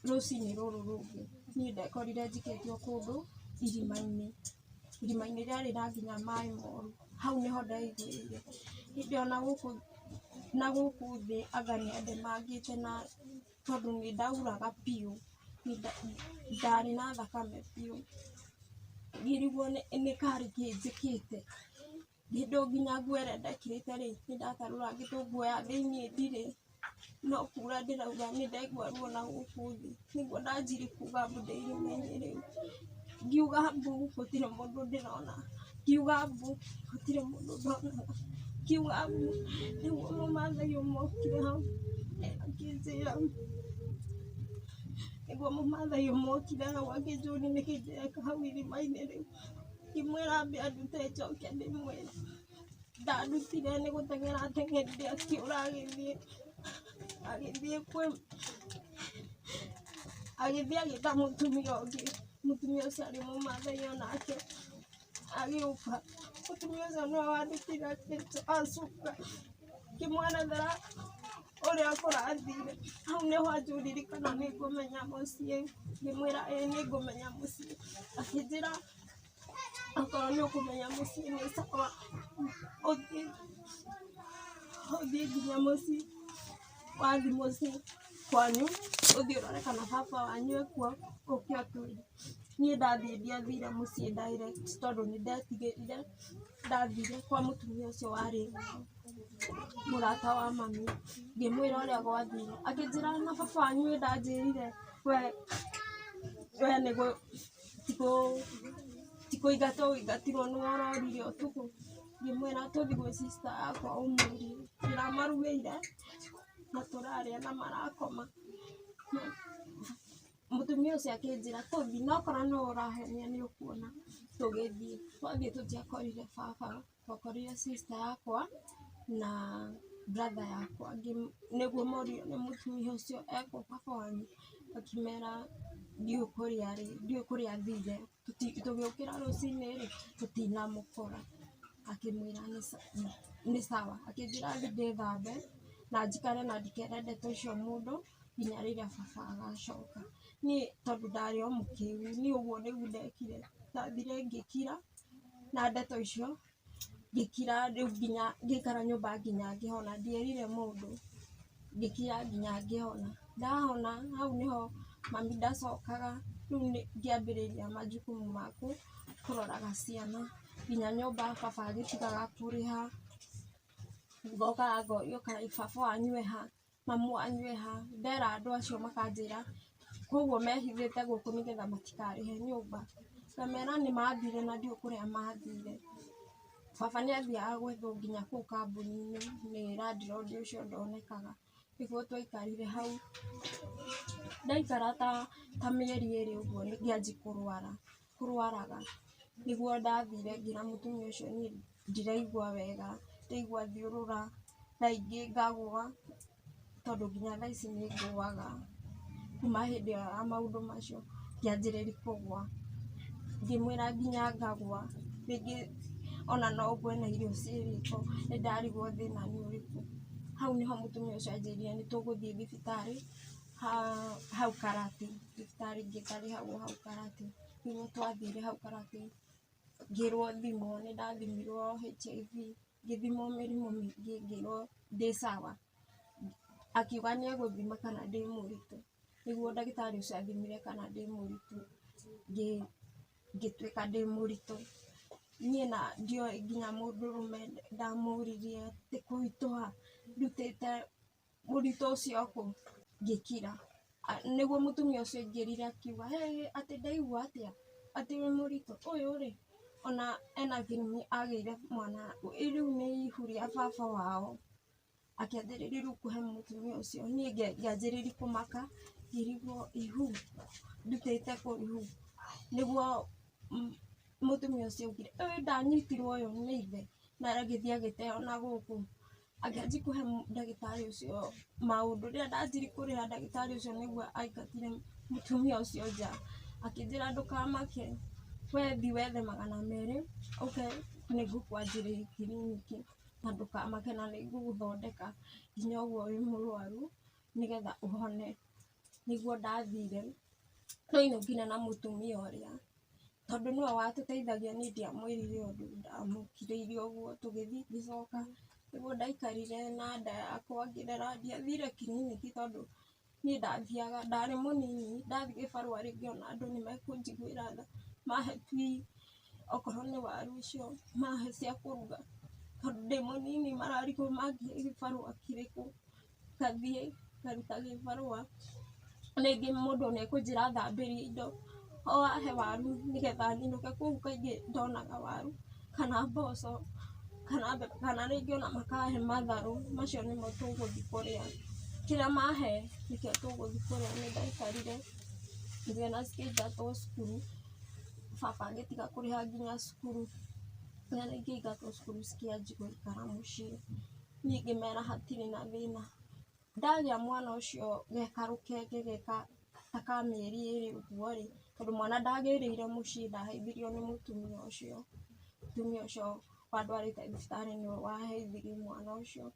rũcinĩ rũrũ rũngĩ niĩ ndekorire njikĩtio kũndũ irima-inĩ rĩarĩ na nginya maĩ moru hau nĩho ndeiguĩrĩire hĩndĩ ona gũkũ thĩ anga nĩ andemangĩte na tondũ nĩ ndauraga piũ ndarĩ na thakame piũ ngĩrigwo nĩ karĩ kĩnjĩkĩte hĩndĩ nginya nguo ĩrĩa ndekĩrĩte rĩ nĩ ndatarũra ngĩtũnguoya thĩiniĩ ndirĩ no kura ndĩraura nĩ ndaigua ruo na gũkũ thĩ nĩguo ndanjiri kuga mbu ndĩ irima-inĩ rĩu ngiuga mbu gũtirĩ mũndũ ndĩrona ngiuga mbu gũtirĩ mũndũ ndonaga ngiuga mbu nĩguo mũmathai ũmwe okire hau akĩnjĩra nĩguo mũmathai ũmwe okire hau akĩnjũria nĩkĩ ndĩreka hau irima-inĩ rĩu ngĩmwĩra ambe andute njoke ndĩmwĩre ndandutire nĩ gũteng'era ateng'erire akĩũra agĩthiĩ agĩta mũtumia ũngĩ mũtumia ũcio arĩ mũmathai onake agĩũka mũtumia ũcio nĩwe wandutire acuka ngĩmwerethera ũrĩa kũrathire. Hau nĩho anjũririkana nĩ ngũmenya mũciĩ, ngĩmwĩra ĩĩ nĩ ngũmenya mũciĩ. Akĩnjĩra okorwo nĩ ũkũmenya mũciĩ nĩ sawa, ũthiĩ nginya mũciĩ, wathiĩ mũciĩ kwanyu ũthiĩ ũrore kana baba wanyu ekuo, ũke ũtwĩre. Niĩ ndathiĩ ndiathire mũciĩ direct tondũ nĩ ndetigĩrire. Ndathire kwa mũtumia ũcio warĩ mũrata wa mami, ngĩmwĩra ũrĩa gwathire. Akĩnjĩra na baba wanyu ĩ ndanjĩrire we nĩguo ti kũingatwo ũingatirwo nĩwe ũrorire ũtukũ. Ngĩmwĩra tũthiĩ gwĩ sister yakwa ũmũrie, ndĩramarugĩire na tũrarĩa na marakoma. Mũtumia ũcio akĩnjĩra tũthiĩ, na okorwo no ũrahenia nĩ ũkuona. Tũgĩthiĩ, twathiĩ tũtiakorire baba, twakorire sister yakwa na brother yakwa. Nĩguo morio nĩ mũtumia ũcio ekũ baba wanyu, akĩmera ndiũĩ kũrĩa athire. Tũgĩũkĩra rũcinĩ rĩ tũtinamũkora. Akĩmwĩra nĩ sawa, akĩnjĩra thiĩ ndĩthambe na njikare na ndikere ndeto icio mũndũ nginya rĩrĩa baba agacoka. Niĩ tondũ ndarĩ o mũkĩgu, niĩ ũguo nĩguo ndekire. Ndathire ngĩkira na ndeto icio, ngĩkira rĩu nginya ngĩikara nyũmba nginya ngĩhona, ndierire mũndũ, ngĩkira nginya ngĩhona. Ndahona hau nĩho mami ndacokaga, rĩu ngĩambĩrĩria majukumu maku kũroraga ciana, nginya nyũmba baba agĩtigaga kũrĩha. Ngokaga ngorio kaĩ baba wanyu e ha, mamu wanyu e ha. Ndera andũ acio makanjĩra koguo mehithĩte gũkũ nĩgetha matikarĩhe nyũmba. Ngamera nĩ mathire na ndiũĩ kũrĩa mathire. Baba nĩ athiaga gwethwo nginya kũu kambuni-inĩ nĩ landlord ũcio ndonekaga. Nĩguo twaikarire hau, ndaikara ta mĩeri ĩrĩ ũguo ngĩanjia kũrwaraga. Nĩguo ndathire ngĩra mũtumia ũcio niĩ ndiraigua wega, ndaigua thiũrũra, thaa ingĩ ngagũa, tondũ nginya thaa ici nĩ ngũaga. Kuma hĩndĩ ĩyo ya maũndũ macio ngĩanjĩrĩria kũgũa, ngĩmwĩra nginya ngagũa. Rĩngĩ ona no ngwe na irio ciĩ riko, nĩ ndarigwo thĩna nĩ ũrĩkũ. Hau nĩho mũtumia ũcio anjĩrire nĩ tũgũthiĩ thibitarĩ hau Karati, thibitarĩ ingĩ ĩtarĩ hau Karati. Nĩguo twathire hau Karati, ngĩrwo thimwo, nĩ ndathimirwo HIV, ngĩthimwo mĩrimũ mĩingĩ, ngĩrwo ndĩ sawa. Akiuga nĩ egũthima kana ndĩ mũritũ. Nĩguo ndagĩtarĩ ũcio athimire kana ndĩ mũritũ, ngĩtuĩka ndĩ mũritũ. Niĩ na ndioĩ nginya mũndũrũme ndamũririe atĩ kũritũha ndutĩte mũritũ ũcio kũ, ngĩkira. Nĩguo mũtumia ũcio aingĩrire akiuga atĩ ndaigua atĩa, atĩ wĩ mũritũ, ũyũ rĩ ona ena gĩthimi agĩire mwana, rĩu nĩ ihu rĩa baba wao. Akĩanjĩrĩria rĩu kũhe mũtumia ũcio, niĩ ngĩanjĩrĩria kũmaka, ngĩrigwo ihu, ndutĩte kũ ihu. Nĩguo mũtumia ũcio augire ndanyitirwo ũyũ nĩ ithe, na agĩthiĩ agĩteo na gũkũ. Akĩanjia kũhe ndagĩtarĩ ũcio maũndũ, rĩrĩa ndanjirie kũrĩra ndagĩtarĩ ũcio nĩguo aingatire mũtumia ũcio nja. Akĩnjĩra ndũkamake, we thiĩ wethe 200 ũke nĩ ngũkwanjĩrĩria kiriniki, na ndũkamake na nĩ ngũgũthondeka nginya ũguo wĩ mũrwaru nĩgetha ũhone. Nĩguo ndathire, no inaugire na mũtumia ũrĩa, tondũ nĩwe watũteithagia niĩ ndiamwĩrire ũndũ, ndamũkirĩire ũguo. Tũgĩthiĩ ngĩcoka, nĩguo ndaikarire na nda yakwa ngĩrera, ndiathire kiriniki tondũ niĩ ndathiaga ndarĩ mũnini. Ndathiĩ gĩbarũa rĩngĩ ona andũ nĩ mekũnjiguĩra tha, mahe tui okorwo nĩ waru icio mahe cia kũruga, tondũ ndĩ mũnini mararigwo mangĩhe gĩbarũa kĩrĩkũ. Ngathiĩ ngaruta gĩbarũa, rĩngĩ mũndũ nĩ ekũnjĩra thambĩria indo, o ahe waru nĩgetha nyinũke. Koguo kaingĩ ndonaga waru kana mboco kana rĩngĩ ona makahe matharũ, macio nĩmo tũgũthiĩ kũrĩa. Kĩrĩa mahe nĩkĩo tũgũthiĩ kũrĩa. Nĩ ndaikarire ngĩona cikĩingatwo cukuru, baba agĩtiga kũrĩha nginya cukuru, na rĩngĩ aingatwo cukuru cikĩanjia gũikara mũciĩ. Niĩ ngĩmera hatirĩ na thĩna. Ndagĩa mwana ũcio geka rũkenge geka ta ka mĩeri 2 ũguo rĩ, tondũ mwana ndagĩrĩire mũciĩ, ndaheithirio nĩ mũtumia ũcio. Mũtumia ũcio wandwarĩte thibitarĩ nĩwe waheithirie mwana ũcio.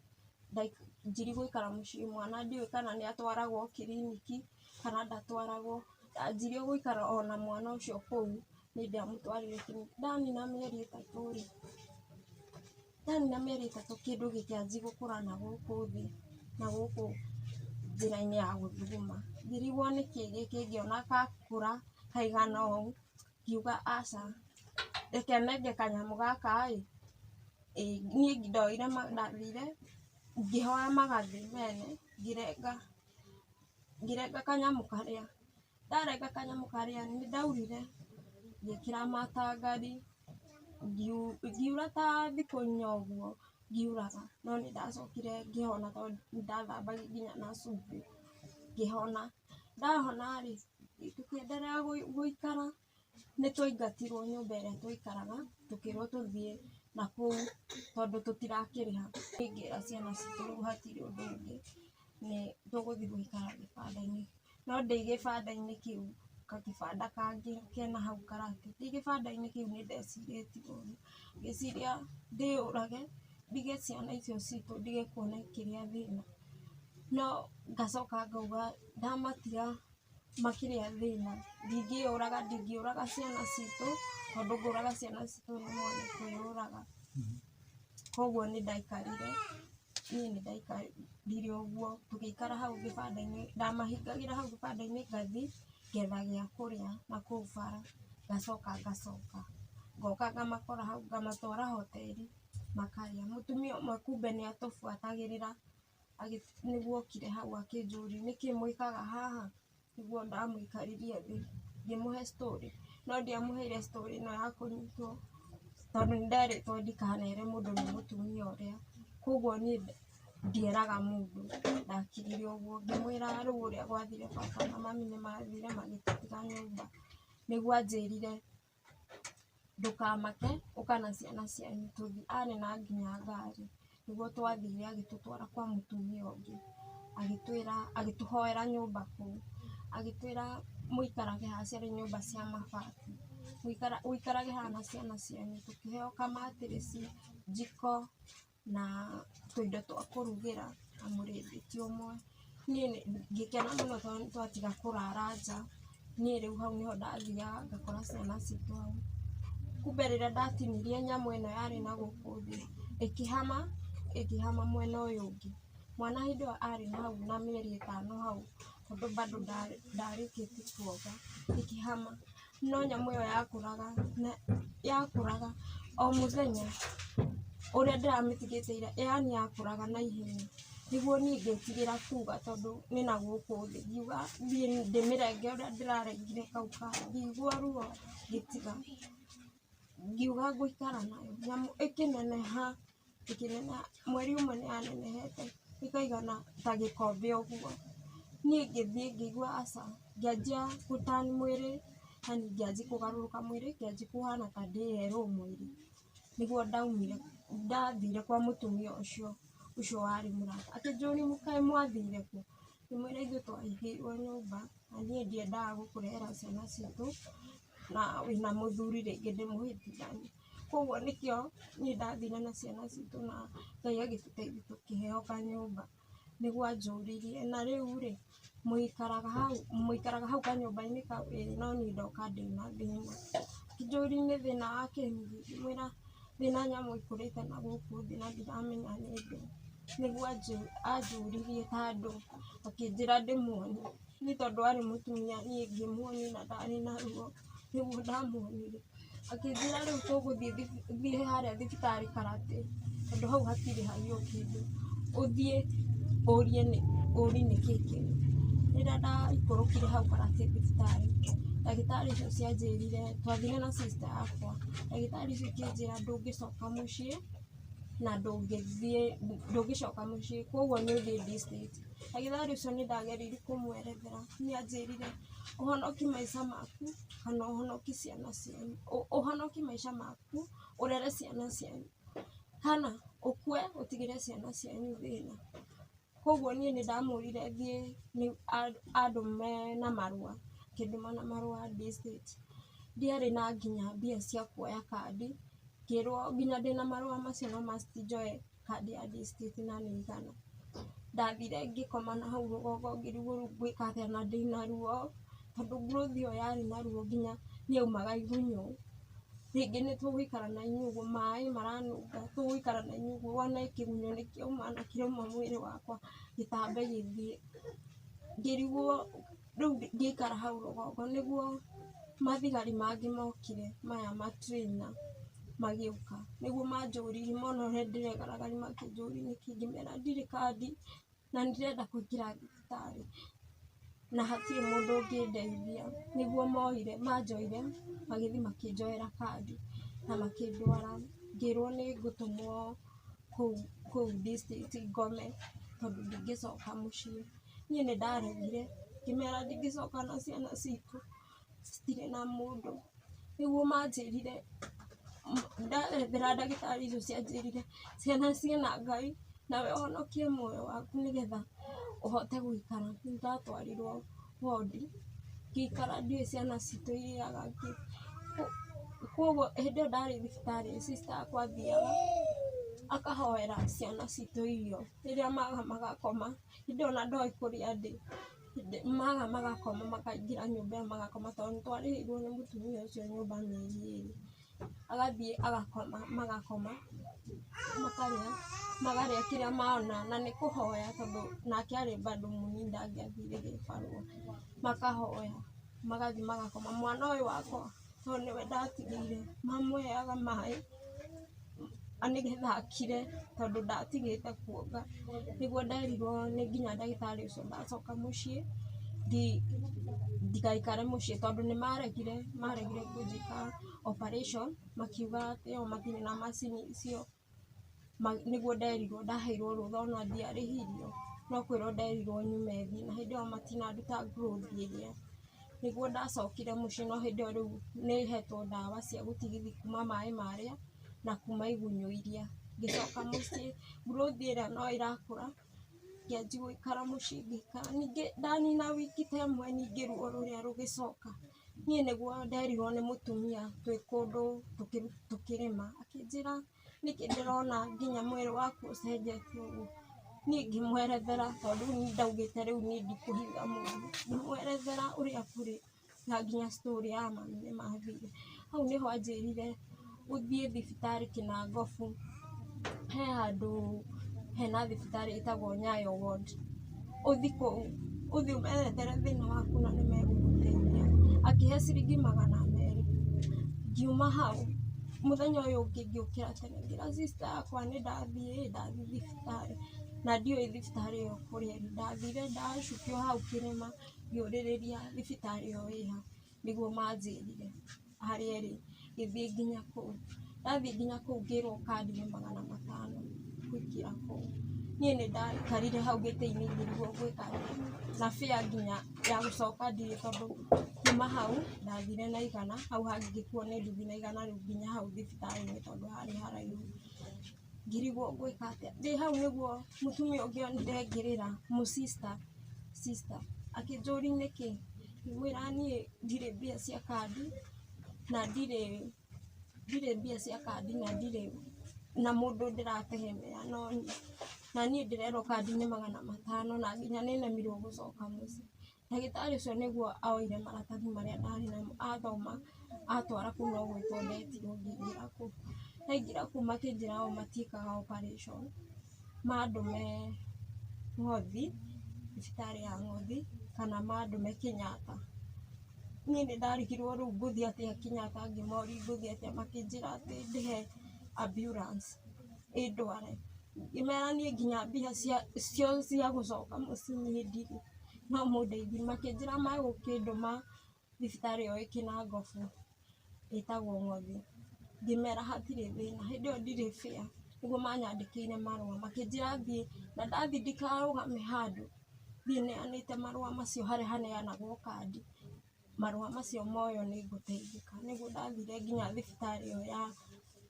njiri gũikara mũciĩ mwana ndiũĩ kana nĩ atwaragwo kiriniki kana ndatwaragwo. Ndanjiri gũikara ona mwana ũcio kũu nĩ ndiamũtwarire kiriniki. Ndanina mĩeri 3 rĩ, ndanina mĩeri 3 kĩndũ gĩkĩanji gũkũra na gũkũ thĩ na gũkũ njĩra-inĩ ya gũthuguma. Ngĩrigwo nĩkĩ gĩkĩ, ngĩona gakũra kaigana ũũ, ngiuga aca reke nenge kanyamũ gaka niĩ ndoire ndathire ngĩhoya magathĩ mene ngĩrenga kanyamũ karĩa. Ndarenga kanyamũ karĩa nĩ ndaurire ngĩkĩra matangari ngiura ta thikũ 4 ũguo ngiuraga, no nĩ ndacokire ngĩhona tondũ nĩ ndathambagia nginya na cumbĩ ngĩhona. Ndahona rĩ, tũkĩenderea gũikara nĩ twaingatirwo nyũmba ĩrĩa twaikaraga tũkĩrwo tũthiĩ na kũu tondũ tũtirakĩrĩha. Ngĩra ciana citũ rĩu hatirĩ ũndũ ũngĩ, nĩ tũgũthiĩ gũikara gĩbanda-inĩ. No ndĩ gĩbanda-inĩ kĩu gabanda kangĩ kena hau karate, ndĩ gĩbanda-inĩ kĩu nĩ ndecirĩtie ũru, ngĩciria ndĩyũrage ndige ciana icio citũ ndige kuona ikĩrĩa thĩna. No ngacoka ngauga ndamatiga makĩrĩa thĩna ndingĩyũraga, ndingĩũraga ciana citũ tondũ ngũraga ciana citũ nĩ mwone kwĩyũraga. Koguo niĩ nĩ ndaikarire ũguo tũgĩikara hau gĩbanda-inĩ. Ndamahingagĩra hau gĩbanda-inĩ ngathi ngetha gĩa kũrĩa na kũu bara, ngacoka ngoka ngamakora hau ngamatwara hoteri makarĩa. Mũtumia ũmwe kumbe nĩ atũbuatagĩrĩra nĩguo okire hau akĩnjũria nĩkĩ mwĩkaga haha, nĩguo ndamũikaririe thĩ ngĩmũhe story, no ndiamũheire story ĩno ya kũnyitwo tondũ nĩ nderĩtwo ndikanere mũndũ nĩ mũtumia ũrĩa. Koguo niĩ ndieraga mũndũ, ndakirire ũguo ngĩmwĩra rĩu ũrĩa gwathire baba na mami nĩ mathire magĩtũtiga nyũmba, nĩguo anjĩrire ndũkamake ũka na ciana cianyu tũthiĩ. Arĩ na nginya ngari, nĩguo twathire agĩtũtwara kwa mũtumia ũngĩ agĩtũhoera nyũmba kũu, agĩtwĩra mũikarage haha, ciarĩ nyũmba cia mabati, ũikarage haha na ciana cianyu. Tũkĩheo kamatirĩci, njiko na tũindo twa kũrugĩra na mũrĩngĩti ũmwe. Niĩ ngĩkena mũno tondũ nĩ twatiga kũrara nja. Niĩ rĩu hau nĩho ndathiaga ngakora ciana citũ hau. Kumbe rĩrĩa ndatinirie nyamũ ĩno yarĩ na gũkũ thĩ ĩkĩhama mwena ũyũ ũngĩ. Mwana hĩndĩ ĩyo arĩ na hau na mĩeri 5 hau tondũ bado ndarĩkĩtie kuonga, ĩkĩhama. No nyamũ ĩyo yakũraga o mũthenya ũrĩa ndĩramĩtigĩtĩire, yani yakũraga na ihenya. Nĩguo niĩ ngĩtigĩra kuga tondũ nĩ na gũkũ thĩ, ngiuga thiĩ ndĩmĩrenge ũrĩa ndĩrarengire kau kangĩ, ngĩigua ruo ngĩtiga. Ngiuga ngũikara nayo, nyamũ ĩkĩneneha. Mweri ũmwe nĩ yanenehete ĩkaigana ta gĩkombe ũguo. Niĩ ngĩthiĩ ngĩigua aca, ngĩanjia gũturn mwĩrĩ, yani ngĩanjia kũgarũrũka mwĩrĩ, ngĩanjia kũhana ta ndĩyerũ mwĩrĩ. Nĩguo ndathire kwa mũtumia ũcio warĩ mũrata, akĩnjũria kaĩ mwathire kũ? Ngĩmwĩra ithuĩ twahingĩirwo nyũmba na niĩ ndiendaga gũkũrehera ciana citũ na wĩna mũthuri rĩngĩ ndĩmũhĩtithanie. Koguo nĩkĩo niĩ ndathire na ciana citũ na Ngai agĩtũteithia tũkĩheo kanyũmba, nĩguo anjũririe na rĩu rĩ, mũikaraga hau kanyũmba-inĩ kau? Ĩĩ, no niĩ ndoka ndĩna thĩna. Akĩnjũria nĩ thĩna wa kĩ? Ngĩmwĩra ndĩna nyamũ ĩkũrĩte na gũkũ thĩ na ndiramenya nĩ ndũ. Nĩguo anjũririe ta andũ akĩnjĩra ndĩmuonie. Niĩ tondũ arĩ mũtumia niĩ ngĩmuonia na ndarĩ na ruo, nĩguo ndamuonirie. Akĩnjĩra rĩu tũgũthiĩ harĩa thibitarĩ Karate tondũ hau hatirĩhagio kĩndũ, ũthiĩ ũrie nĩkĩĩ kĩu. Rĩrĩa ndaikũrũkire hau Karate thibitarĩ, ndagĩtarĩ icio cianjĩrire, twathire na sister yakwa, ndagĩtarĩ icio ikĩnjĩra ndũngĩcoka mũciĩ na ndũngĩcoka mũciĩ, koguo nĩ ũthiĩ district. Ndagĩtarĩ ũcio nĩ ndageririe kũmwerethera, nĩ anjĩrire ũhonokie maica maku kana ũhonokie ciana cianyu, ũhonokie maica maku ũrere ciana cianyu, kana ũkue ũtigĩre ciana cianyu thĩna. Koguo niĩ nĩ ndamũrire thiĩ andũme na marũa, akĩndũma na marũa district. Ndiarĩ na nginya mbia cia kuoya kandi, ngĩrwo nginya ndĩna marũa macio no must njoe kandi ya district na nĩigana. Ndathire ngĩkoma na hau rũgongo ngĩrigwo rĩu ngwĩka atĩa na ndĩna ruo, tondũ growth ĩyo yarĩ na ruo nginya nĩyaumaga igunyũ. Rĩngĩ nĩtũgũikara na inyuĩ ũguo, maĩ maranunga, tũgũikara na inyuĩ ũguo, wona kĩgunyũ nĩkĩauma na kĩrauma mwĩrĩ wakwa gĩtambe gĩthiĩ. Ngĩrigwo rĩu ngĩikara hau rũgongo, nĩguo mathigari mangĩ mokire, maya ma trainer magĩũka, nĩguo manjũririe mona ũrĩa ndĩregaragaria makĩnjũria nĩkĩ, ngĩmera ndirĩ kandi na nĩndĩrenda kũingĩra thibitarĩ na hatirĩ mũndũ ũngĩndeithia. Nĩguo moire manjoire magĩthiĩ makĩnjoera kandi na makĩndwara, ngĩrwo nĩngũtũmwo kũu district ngome tondũ ndingĩcoka mũciĩ. Niĩ nĩndaregire ngĩmera ndingĩcoka na ciana citũ citirĩ na mũndũ. Nĩguo manjĩrire, nderethera ndagĩtarĩ icio cianjĩrire ciana ciĩna Ngai, nawe ũhonokie muoyo waku nĩgetha ũhote gũikara. Nĩndatwarirwo wondi ngĩikara ndiũĩ ciana citũ irĩaga kĩ. Kuoguo hĩndĩ ĩyo ndarĩ thibitarĩ, sister akwa athiaga akahoera ciana citũ irio rĩrĩa maga magakoma. Hĩndĩ ĩyo ona ndoĩ kũrĩa ndĩ, maga magakoma makaingĩra nyũmba ĩyo magakoma, tondũ nĩtwarĩhĩirwo nĩ mũtumia ũcio nyũmba mĩeri ĩrĩ. Agathiĩ agakoma, magakoma makarĩa kĩrĩa mona, na nĩ kũhoya tondũ nake arĩ bado mũnini ndangĩathire gĩbarũa. Makahoya magathiĩ magakoma. Mwana ũyũ wakwa tondũ nĩwe ndatigĩire, mamũheaga maĩ nĩgetha akire tondũ ndatigĩte kuonga. Nĩguo nderirwo nĩ nginya ndagĩtarĩ ũcio ndacoka mũciĩ ndigaikare mũciĩ, tondũ nĩmaregire kũnjĩka operation, makiuga atĩ o matirĩ na macini icio. Nĩguo nderirwo, ndaheirwo rũtha ona ndiarĩhirio, no kwĩrwo nderirwo nyume thiĩ, na hĩndĩ ĩyo matinanduta growth ĩrĩa. Nĩguo ndacokire mũciĩ, no hĩndĩ ĩyo rĩu nĩhetwo ndawa cia gũtigithia kuma maĩ marĩa na kuma igunyũ iria. Ngĩcoka mũciĩ, growth ĩrĩa no ĩrakũra, ngĩanjia gũikara mũciĩ ngĩikara. Ningĩ ndanina wiki ta ĩmwe ningĩ ruo rũrĩa rũgĩcoka. Niĩ nĩguo nderirwo nĩ mũtumia twĩ kũndũ tũkĩrĩma, akĩnjĩra nĩkĩ ndĩrona nginya mwĩrĩ waku ũcenjetie ũguo. Niĩ ngĩmwerethera tondũ ndaugĩte rĩu niĩ ndikũhitha mũndũ, ngĩmwerethera ũrĩa kũrĩ na nginya story ya mami nĩmathire. Hau nĩho anjĩrire ũthiĩ thibitarĩ Kĩnangobu, he handũ hena thibitarĩ ĩtagwo Nyayo ward, ũthiĩ kũu, ũthiĩ ũmerethere thĩna waku na nĩmegũgũteithia. Akĩhe ciringi 200. Ngiuma hau, mũthenya ũyũ ũngĩ ngĩũkĩra tene ngĩra sister yakwa nĩndathiĩ thibitarĩ na ndiũĩ thibitarĩ ĩyo kũrĩa ĩrĩ. Ndathire ndacukio hau kĩrĩma ngĩũrĩrĩria thibitarĩ ĩyo ĩha, nĩguo manjĩrire harĩa ĩrĩ, ngĩthiĩ nginya kũu. Ndathiĩ nginya kũu ngĩrwo kandi nĩ 500 kũingĩra kũu. Niĩ nĩndaikarire hau gĩtĩ-inĩ ngĩrigwo ngwĩka atĩa, na fare nginya ya gũcoka ndirĩ, tondũ kuma hau ndathire na 100, hau hangĩ ngĩkuo nĩ nduthi na 100 rĩu nginya hau thibitarĩ-inĩ tondũ harĩ haraihu. Ngĩrigwo ngwĩka atĩa. Ndĩ hau nĩguo mũtumia ũngĩ onire ngĩrĩra, sister akĩnjũria nĩkĩ, ngĩmwĩra niĩ ndirĩ mbia cia kandi na ndirĩ na mũndũ ndĩrategemea, na niĩ ndĩrerwo kandi nĩ 500 na nginya nĩnemirwo gũcoka mũciĩ. Ndagĩtarĩ ũcio nĩguo oire maratathi marĩa ndarĩ namo, athoma atwara kũu, no gwĩtwo ndetirwo ngĩingĩra kũu. Ndaingĩra kũu makĩnjĩra o matiĩkaga operation, mandũme Ng'othi, thibitarĩ ya Ng'othi, kana mandũme Kenyatta. Niĩ nĩndarigirwo rĩu ngũthiĩ atĩa Kenyatta, ngĩmoria ngũthiĩ atĩa, makĩnjĩra atĩ ndĩhe ambulance ĩndware. Ngĩmera niĩ nginya mbia cio cia gũcoka mũciĩ niĩ ndirĩ, no mũndeithie. Makĩnjĩra megũkĩndũma thibitarĩ ĩyo ĩ Kĩnangobu ĩtagwo Ng'othi. Ngĩmera hatirĩ thĩna, hĩndĩ ĩyo ndirĩ fare, nĩguo manyandĩkĩire marũa makĩnjĩra thiĩ, na ndathiĩ ndikarũgame handũ, thiĩ neanĩte marũa macio harĩa haneanagwo kandi, marũa macio moyo nĩngũteithĩka. Nĩguo ndathire nginya thibitarĩ ĩyo ya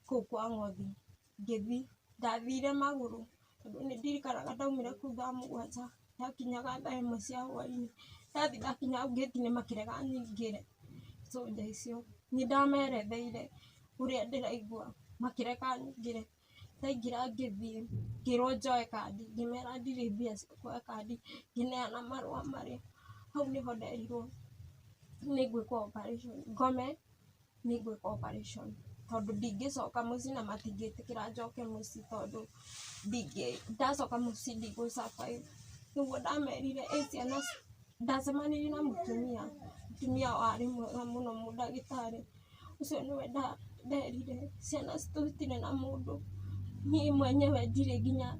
kũu kwa Ng'othi, ngĩthiĩ, ndathire magũrũ tondũ nĩndirikanaga ndaumire kũu thaa 7, ndakinyaga thaa 1 cia hwainĩ. Ndathiĩ ndakinya hau gate nĩmakĩrega nyingĩre, soldier icio. Nĩndameretheire ũrĩa ndĩraigua, makĩreka nyingĩre. ndaingĩra ngĩthiĩ ngĩrwo njoe kandi, ngĩmera ndirĩ mbia cia kuoya kandi, ngĩneana marũa marĩa. Hau nĩho nderirwo nĩngwĩka operation, ngome nĩngwĩka operation, tondũ ndingĩcoka mũciĩ na matingĩtĩkĩra njoke mũciĩ, tondũ ndacoka mũciĩ ndigũ survive. Nĩguo ndamerire ciana, ndacemanirie na mũtumia warĩ mwega mũno mũndagĩtarĩ, ũcio nĩwe nderire ciana citũ citirĩ na mũndũ, niĩ mwenyewe ndirĩ nginya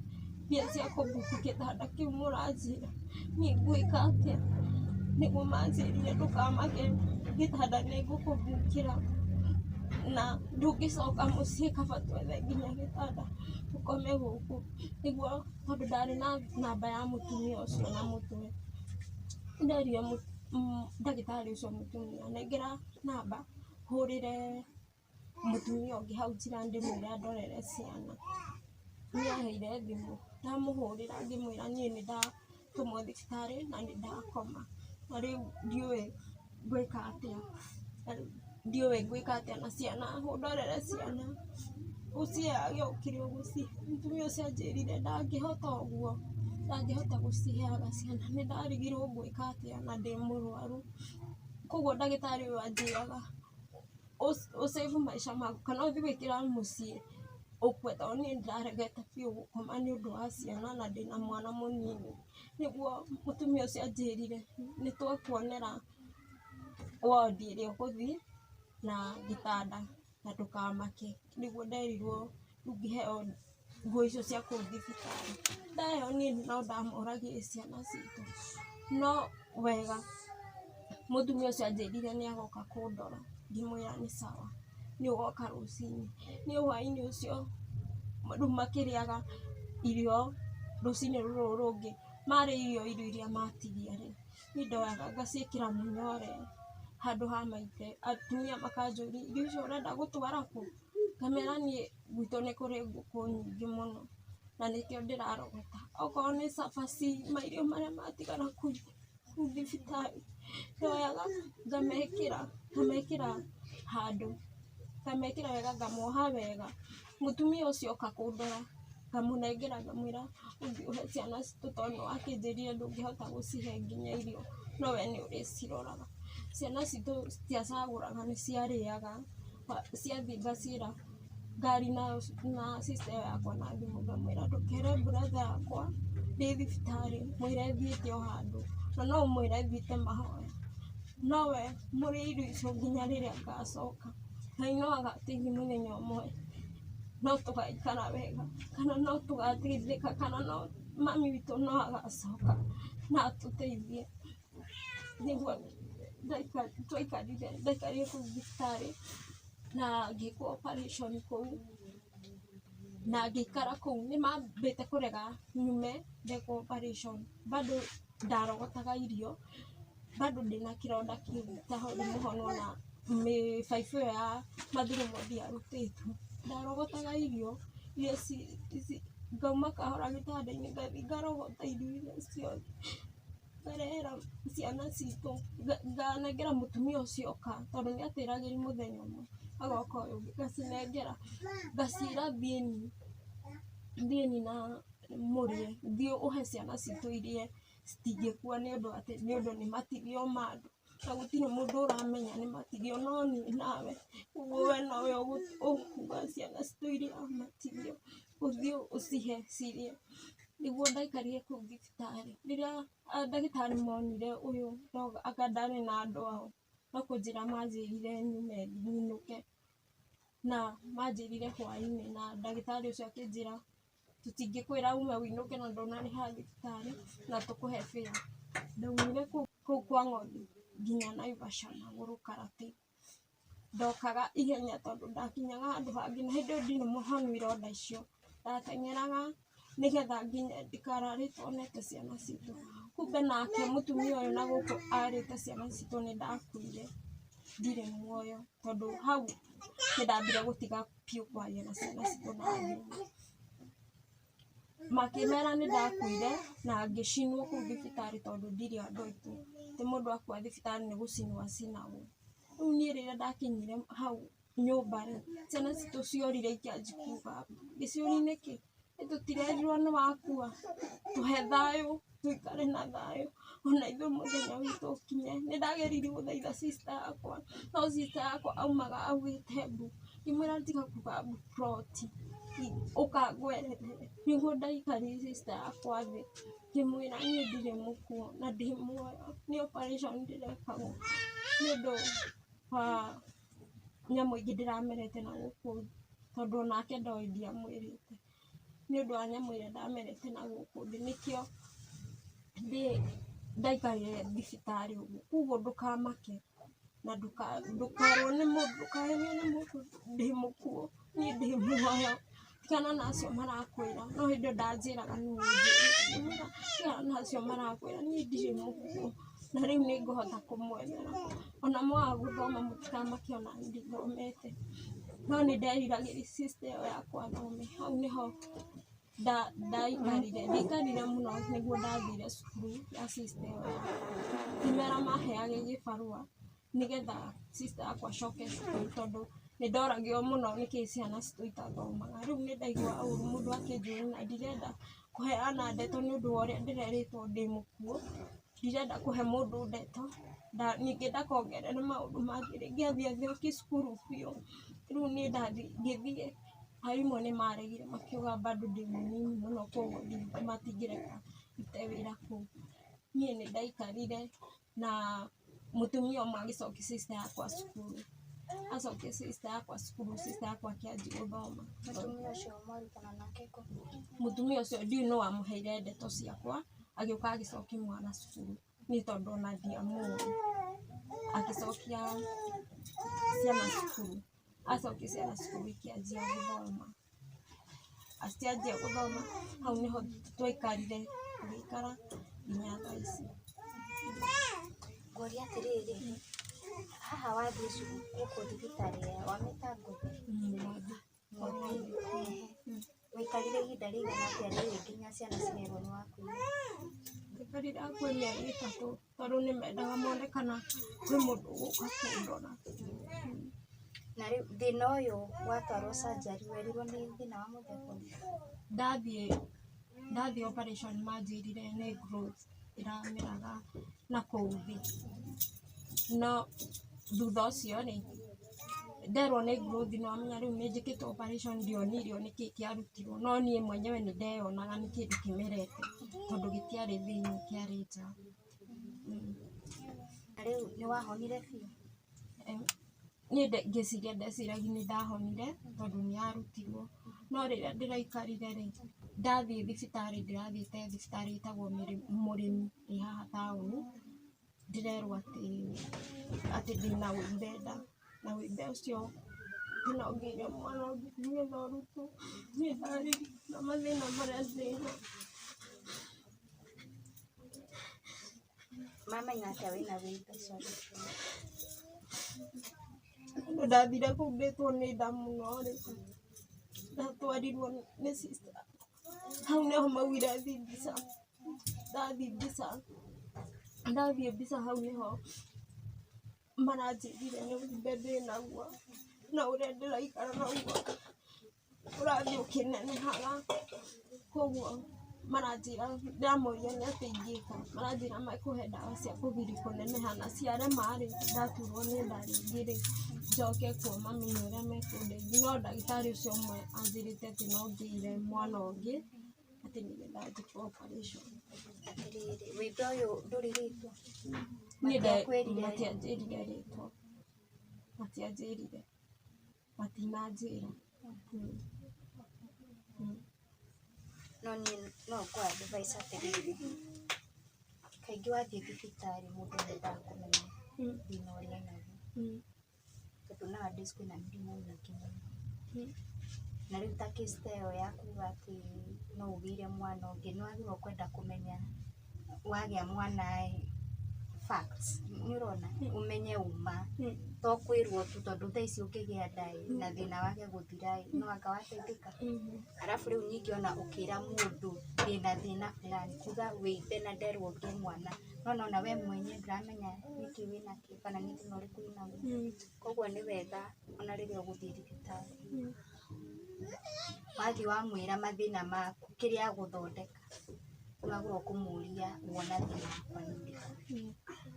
mbia cia kũmbuku gĩtanda kĩu mũranjĩra, niĩ ngwĩka atĩa? Nĩguo manjĩrire ndũkamake gĩtanda nĩngũkũmbukĩra, na ndũngĩcoka mũciĩ kaba twethe nginya gĩtanda ũkome gũkũ. Nĩguo tondũ ndarĩ na namba ya mũtumia ũcio na mũtwe, nderire ndagĩtarĩ ũcio mũtumia, nengera namba hũrĩre mũtumia ũngĩ hau njira ndĩmwĩre andorere ciana. Nĩaheire thimũ, ndamũhũrĩra ngĩmwĩra niĩ nĩndatũmwo thibitarĩ na nĩndakoma, na rĩu ndiũĩ ngwĩka atĩa na ciana, ũndorere ciana. Ũcio agĩũkire gũcihe, mũtumia ũcio anjĩrire ndangĩhota ũguo, ndangĩhota gũciheaga ciana, nĩndarigirwo ngwĩka atĩa na ndĩ mũrwaru. Koguo ndagĩtarĩ ũyũ anjĩraga ũcĩbu maica maku, kana ũthiĩ gwĩkĩra mũciĩ ũkue, tondũ niĩ nĩndaregete biũ gũkoma nĩũndũ wa ciana na ndĩna mwana mũnini. Nĩguo mũtumia ũcio anjĩrire nĩtwakuonera wondi ĩrĩa ũgũthiĩ na gĩtanda na ndũkamake. Nĩguo nderirwo rĩu ngĩheo nguo icio cia kũu thibitarĩ. Ndaheo niĩ no ndamoragia ciana citũ, no wega mũtumia ũcio anjĩrire nĩagoka kũndora, ngĩmwĩra nĩ sawa, nĩũgoka rũcinĩ. Niĩ hwainĩ ũcio rĩu makĩrĩaga irio rũcinĩ rũrũ rũngĩ, marĩirio irio iria matigia rĩ, niĩ ndoyaga ngaciĩkĩra mũnyore handũ ha maite. Atumia makanjũria irio icio ũrenda gũtwara kũ? Ngamera niĩ gwitũ nĩ kũrĩ ngũkũ nyingĩ mũno, na nĩkĩo ndĩrarogota. Okorwo nĩ cabaci, mairio marĩa matigara kũu thibitarĩ, ndoyaga ngamekĩra handũ, ngamekĩra wega, ngamoha wega. Mũtumia ũcio oka kũndora, ngamũnengera ngamwĩra ũthiĩ ũhe ciana citũ, tondũ nĩwakĩnjĩrire ndũngĩhota gũcihe nginya irio, no we nĩũrĩciroraga. Ciana citũ citiacagũraga, nĩciarĩaga. Ciathiĩ ngaciĩra ngari na sister yakwa na thimũ, ngamwĩra ndũkere brother yakwa ndĩ thibitarĩ, mwĩre thiĩte o handũ, na no ũmwĩre thiĩte mahoya, nowe mũrĩe irio icio nginya rĩrĩa ngacoka. Ngai no agateithia mũthenya ũmwe no tũgaikara wega, kana no tũgateithĩka, kana no mami witũ no agacoka na atũteithie. Nĩguo ndaikarire kũu thibitarĩ na ngĩkwo operation kũu, na ngĩikara kũu. Nĩmambĩte kũrega nyume ndekwo operation, bado ndarogotaga irio, bado ndĩna kĩronda kĩu ndĩ mũhonu, na mĩbaibũ ĩyo ya mathugumo ndiarutĩtwo. Ndarogotaga irio iria ngauma kahora gĩtanda-inĩ ngathiĩ ngarogota irio iria ciothe, ngarehera ciana citũ, nganengera mũtumia ũcio oka, tondũ nĩatĩragĩri mũthenya ũmwe agoka ũyũ ũngĩ, ngacinengera ngaciĩra thiĩni na mũrĩe, thiĩ ũhe ciana citũ irie citingĩkua, nĩũndũ nĩ matigio ma andũ, na gũtirĩ mũndũ ũramenya nĩ matigio, no niĩ nawe. Ũguo we nowe ũkuga ciana citũ iria matigio, ũthiĩ ũcihe cirĩe. Nĩguo ndaikarire kũu thibitarĩ. Rĩrĩa ndagĩtarĩ monire ũyũ anga ndarĩ na andũ ao, no kũnjĩra manjĩrire nyume nyinũke, na manjĩrire hwainĩ, na ndagĩtarĩ ũcio akĩnjĩra tũtingĩkwĩra ume ũinũke na ndũnarĩha thibitarĩ, na tũkũhe fare. Ndaumire kũu kwa ng'ondu nginya Naivasha magũrũ karatĩ. Ndokaga ihenya tondũ ndakinyaga handũ hangĩ, na hĩndĩ ĩyo ndirĩ mũhonu ironda icio, ndateng'eraga nĩgetha nginya ndikararĩtwo nete ciana citũ. Kumbe nake mũtumia ũyũ na gũkũ arĩte ciana citũ nĩndakuire, ndirĩ muoyo, tondũ hau nĩndambire gũtiga biũ kwaria na ciana citũ na thimũ. Makĩmera nĩndakuire na ngĩcinwo kũu thibitarĩ, tondũ ndirĩ andũ aitũ, ti mũndũ akua thibitarĩ nĩ gũcinwo acinagwo. Rĩu niĩ rĩrĩa ndakinyire hau nyũmba rĩ, ciana citũ ciorire ikĩanjia kuuga gĩciũri nĩkĩ tũtirerirwo nĩ wakua, tũhe thayũ tũikare na thayũ ona ithuĩ mũthenya witũ ũkinye. Nĩ ndageririe gũthaitha sister yakwa no sister yakwa aumaga augĩte mbu, ngĩmwĩra tiga kuuga mbu plot ũka ngwerethere. Nĩguo ndaikarire sister yakwa thĩ ngĩmwĩra niĩ ndirĩ mũkuũ na ndĩ muoyo, nĩ operation ndĩrekagwo nĩ ũndũ wa nyamũ ingĩ ndĩramerete na gũkũ thĩ, tondũ onake ndoĩ ndiamwĩrĩte. Nĩ ũndũ wa nyamũ ĩrĩa ndamerete na gũkũ thĩ nĩkĩo ndaikarire thibitarĩ ũguo. Koguo ndũkamake na ndũkarwo nĩ mũndũ, ndũkahenio nĩ mũndũ ndĩ mũkuũ, niĩ ndĩ muoyo. Tigana na acio marakwĩra, no hĩndĩ ĩyo ndanjĩraga nĩ ũnjĩrĩte, tigana na acio marakwĩra niĩ ndirĩ mũkuũ na rĩu nĩ ngũhota kũmwethera. Ona mwaga gũthoma mũtikamake ona niĩ ndithomete, no nĩ nderiragĩria sister ĩyo yakwa athome. Hau nĩho ndiaikarire mũno nĩguo ndathire cukuru ya sister ĩyo yakwa. Ngĩmera maheage gĩbarũa nĩgetha sister yakwa acoke cukuru, tondũ nĩ ndoragio mũno nĩkĩĩ ciana citũ itathomaga. Rĩu nĩ ndaiguaga ũũru mũndũ akĩnjũria na ndirenda kũheana ndeto nĩ ũndũ wa ũrĩa ndĩrerĩtwo ndĩ mũkuũ. Ndirenda kũhe mũndũ ndeto, ningĩ ndakongerere maũndũ mangĩ rĩngĩ athiĩ athũkie cukuru biũ. Rĩu niĩ ngĩthiĩ arimũ nĩ maregire makiuga bado ndĩ mũnini mũno, koguo matingĩreka ndute wĩra kũu. Niĩ nĩ ndaikarire na mũtumia ũmwe agĩcokia sister yakwa cukuru, acokia sister yakwa cukuru, sister yakwa akĩanjia gũthoma. Mũtumia ũcio mwarutana nake kũ? Mũtumia ũcio ndiũĩ nũ wamũheire ndeto ciakwa, agĩũka agĩcokia mwana cukuru nĩ tondũ ona ndiamũĩ. Agĩcokia ciana cukuru, acokia ciana cukuru ikĩanjia gũthoma. Cianjia gũthoma hau nĩho twaikarire tũgĩikara nginya thaa ici. Ngũria atĩrĩrĩ, haha wathiĩ gũkũ thibitarĩ wamĩta ngũthi? Waikarire ihinda rĩigana atĩa rĩrĩ nginya ciana cirerwo nĩ wakuire? Ndaikarire hakuhĩ mĩeri ĩtatũ, tondũ nĩ mendaga mone kana kwĩ mũndũ ũgũka kũndora. Na rĩu thĩna ũyũ watwarwo surgery werirwo nĩ thĩna wa mũthemba ũrĩkũ? Ndathiĩ operation manjĩrire nĩ growth ĩrameraga na kũu thĩ, no thutha ũcio rĩ nderwo nĩ growth, nĩ wamenya rĩu nĩ njĩkĩtwo operation ndionirio nĩkĩĩ kĩarutirwo, no niĩ mwenyewe nĩ ndeyonaga nĩ kĩndũ kĩmerete tondũ gĩtiarĩ thĩinĩ kĩarĩ nja. Na rĩu nĩ wahonire biũ? Niĩ ngĩciria ndeciragia nĩ ndahonire tondũ nĩ yarutirwo, no rĩrĩa ndĩraikarire rĩ, ndathiĩ thibitarĩ, ndĩrathiĩte thibitarĩ ĩtagwo Mũrĩmi ĩ haha taũni, ndĩrerwo atĩ ndĩna wũimbe nda, na wũimbe ũcio ndĩnongeire mwana ũngĩ nĩgetha ũrutwo. Niĩ ndaririkana mathĩna marĩa ndĩna. Mamenya atĩa wĩna wũimbe? Ndathire kũu ndĩtwo nĩ nda mũno rĩ, ndatwarirwo nĩ sister, hau nĩho maugire thiĩ mbica. Ndathiĩ mbica hau nĩho maranjĩrire nĩ wũimbe ndĩnaguo, na ũrĩa ndĩraikara naguo ũrathiĩ ũkĩnenehaga. Koguo maranjĩra, ndamoria nĩ atĩa ingĩka, maranjĩra mekũhe ndawa cia kũgiria kũneneha, na ciarema rĩ, ndaturwo nĩ nda rĩngĩ rĩ, njoke kuo mamenye ũrĩa mekũndeithia. No ndagĩtarĩ ũcio ũmwe anjĩrĩte atĩ no ngĩire mwana ũngĩ atĩ nĩgetha njĩkwo operation. Atĩrĩrĩ, wũimbe ũyũ ndũrĩ rĩtwa? Matianjĩrire rĩtwa, matinanjĩra. No niĩ no ngũ advice atĩrĩrĩ, kaingĩ wathiĩ thibitarĩ mũndũ nĩendaga kũmenya thĩna ũrĩa enaguo, tondũ nowadays kwĩna mĩrimũ mĩingĩ mũno. Na rĩu ta case ta ĩyo ya kuga atĩ no ũgĩire mwana ũngĩ, nĩ wagĩrĩirwo kwenda kũmenya wagĩa mwana facts, nĩ ũrona, ũmenye uma, to kwĩrwo tu tondũ thaa ici ũngĩgĩa nda na thĩna wage gũthira no anga wateithĩka. Arabu rĩu ningĩ ona ũkĩra mũndũ ndĩna thĩna fulani, kuga wĩimbe na nderwo ngĩe mwana, na we mwenye ndramenya niki wina ki kana nĩ thĩna ũrĩkũ wĩnaguo koguo nĩ wega ona rĩrĩa ũgũthiĩ thibitarĩ wathiĩ wamwĩra mathĩna maku kĩrĩa agũthondeka nĩwagĩrĩirwo kũmũria wona thĩna wakwa nĩ ũrĩkũ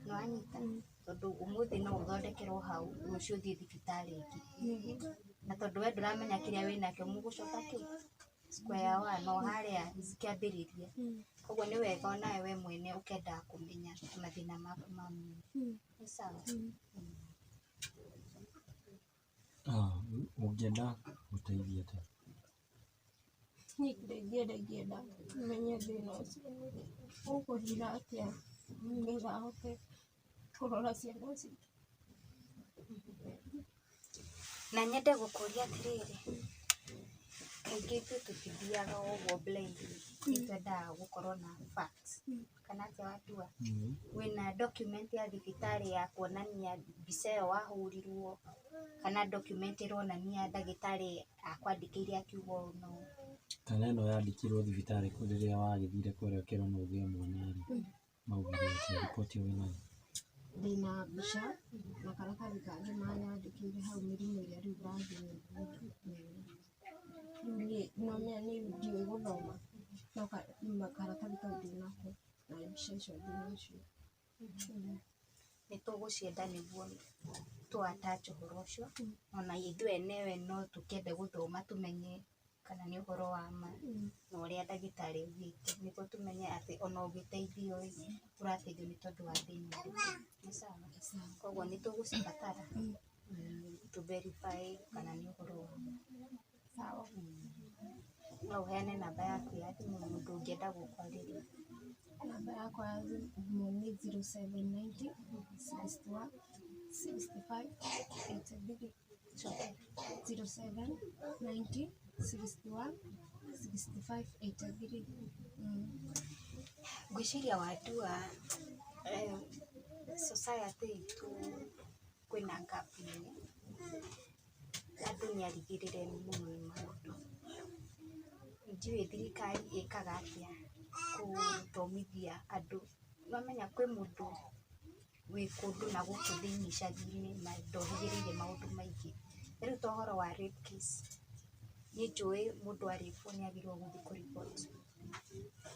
nĩwanyita tondũ ũmũthĩ no ũthondekerwo hau rũciũ ũthiĩ thibitarĩ ĩngĩ na tondũ we ndũramenya kĩrĩa wĩnakĩo mũgũcoka square one no harĩa cikĩambĩrĩria koguo nĩ wega onawe we mwene ũkendaga kũmenya mathĩna maku ma mwĩrĩ nĩ sawa ũngĩenda gũteithia atĩa ingĩenda menye thĩna ũcio ũkũthira atĩa nĩgetha ahote kũrora ciana citũ na nyende gũkũria atĩrĩrĩ kaingĩ ithuĩ tũtithiaga ũguo blindly nĩtwendaga gũkorwo na facts kana atĩa watua wĩna document ya thibitarĩ ya kuonania mbica ĩyo wahũrirwo kana document ĩronania ndagĩtarĩ akwandĩkĩire akiuga ũũ no kana ĩno yandĩkirwo thibitarĩ rĩrĩa wagĩthire kũrĩa ũkĩrwo ũgĩe mwana-rĩ maugire atĩa riboti ĩyo wĩnayo ndĩna mbica na karatathi kangĩ manyandĩkĩire hau mĩrimũ ĩrĩa rĩu ndangĩmenya nĩ ndiũĩ gũthoma no karatathi kau ndĩnako na mbica icio ndĩnacio nĩtũgũcienda nĩguo tũ attach ũhoro ũcio ona ithuĩ enewe no tũkĩende gũthoma tũmenye kana nĩ ũhoro wa ma na ũrĩa ndagĩtarĩ augĩte nĩguo tũmenye atĩ ona ũgĩteithio ũrateithio nĩ tondũ wa thĩna ũrĩkũ nĩ sawa koguo nĩtũgũcibatara to verify kana nĩ ũhoro wa ma sawa no ũheane namba yaku ya thimũ mũndũ ũngĩenda gũkwarĩria namba yakwa ya thimũ nĩ 0790 61 65 83 0790 61 65 83 ngwĩciria wandua society itũ kwĩna gap nene andũ nĩarigĩrĩre mũno nĩ maũndũ ndiũĩ thirikari ĩkaga atĩa gũthomithia andũ wamenya kwĩ mũndũ wĩ kũndũ na gũkũ thĩinĩ icagi-inĩ na ndohĩgĩrĩire maũndũ maingĩ rĩu ta ũhoro wa rape case niĩ njũĩ mũndũ arĩpwo nĩagĩrĩirwo gũthiĩ kũripoti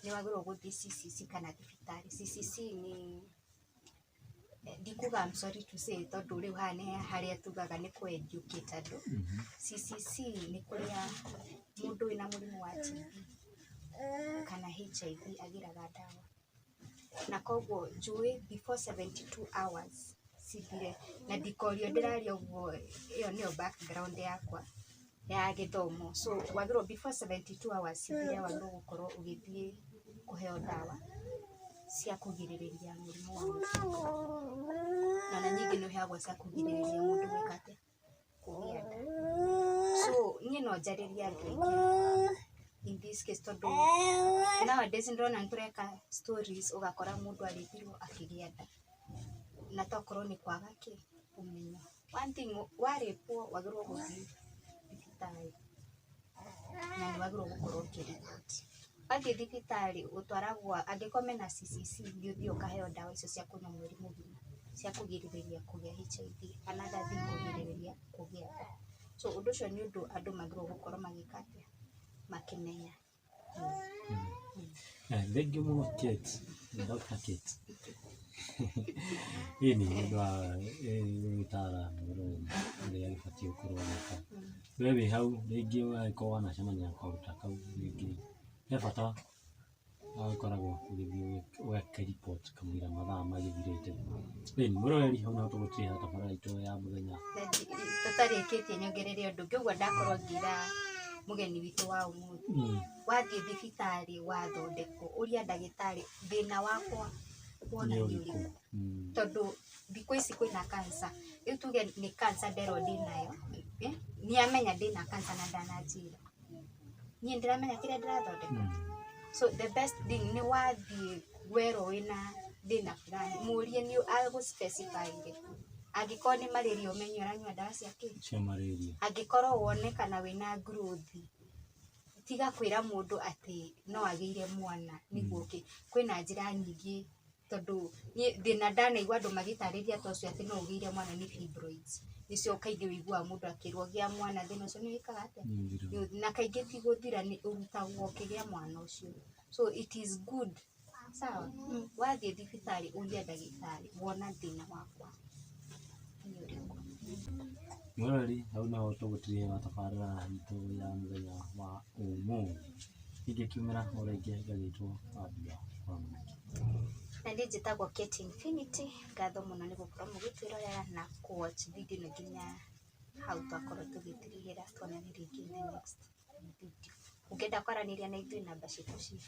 nĩwagĩrĩirwo gũthiĩ CCC kana thibitarĩ CCC nĩ ndikuga I'm sorry to say tondũ rĩu haha nĩ harĩa tugaga nĩ kũ-educate andũ CCC nĩ kũrĩa mũndũ wĩna mũrimũ wa TB kana HIV agĩraga ndawa na koguo njũĩ before 72 hours cithire na ndikorio ndĩraria ũguo ĩyo nĩyo background yakwa ya gĩthomo so wagĩrĩirwo before 72 hours cithire wagĩrĩirwo gũkorwo ũgĩthiĩ kũheo ndawa cia kũgirĩrĩria mũrimũ wa mũkingo na nyingĩ nĩ ũheagwo cia kũgirĩrĩria mũndũ gwĩka atĩa kũgĩa nda so niĩ no njarĩrie andũ aingĩ in this case tondũ nowadays ndĩrona nĩtũreka stories ũgakora mũndũ arĩthirwo akĩgĩa nda na tokorwo nĩ kwaga ũmenyo one thing warĩpwo wagĩrĩirwo gũthiĩ thibitarĩ na nĩwagĩrĩirwo gũkorwo ũkĩripoti wathiĩ thibitarĩ ũtwaragwo angĩkorwo mena CCC nĩũthiĩ ũkaheo ndawa icio cia kũnyua mweri mũgima cia kũgirĩrĩria kũgĩa HIV kana ndathi kũgirĩrĩria kũgĩa nda so ũndũ ũcio nĩ ũndũ andũ magĩrĩirwo gũkorwo magĩka atĩa makĩmenya thank you mũno Kate Dr. Kate hii ni mũndũ wa ũtaaramu ũrĩa agĩbatiĩ gũkorwo agĩka we wĩ hau rĩngĩ wagĩkorwo wanacemania kaũndũ kau rĩngĩ he bata agĩkoragwo ũgĩthiĩ ũgeka report kamũira mathaa magĩthirĩte ĩni mũroreri hau no tũgũtirĩ ha tabarĩra itũ ya mũthenya tũtarĩkĩtie nyongerere ũndũ ũngĩ ũguo ndakorwo ngĩra mũgeni witũ wa ũmũthĩ wathiĩ thibitarĩ wathondekwo ũria ndagĩtarĩ thĩna wakwa wona nĩ ũrĩkũ tondũ thikũ ici kwĩna cancer rĩu tuge nĩ cancer nderwo ndĩnayo nĩamenya ndĩna cancer na ndananjĩra niĩ ndĩramenya kĩrĩa ndĩrathondeka so the best thing nĩ wathiĩ werwo wĩna thĩna fulani mũrie nĩ agũspecify angĩkorwo nĩ malaria ũmenye ũranyua ndawa cia malaria angĩkorwo wonekana wĩna growth tiga kwĩra mũndũ atĩ no agĩire mwana nĩguo kwĩna njĩra nyingĩ tondu thina ndanaigua andu magitariria tocio ati no ugiire mwana ni fibroids nicio kaingi wiguaga mundu akirwo gia mwana thina ucio ni wikaga atia na kaingi ti guthira ni urutagwo ukigia mwana ucio so it is good sawa wathie thibitari uria ndagitari wona thina wakwa Mwari hau no tugutirie matabarira itu ya muthenya wa umuthi ingikiumira uringi ngagitwo Abia kwa Mwaniki na ndi njitagwo Kate Infinity ngatho muno ni gukorwo mugitwirorera na watch video na nginya hau twakorwo tugitirigira tuonane ringi in the next video ungenda kwaraniria na ithuĩ namba ciitũ cia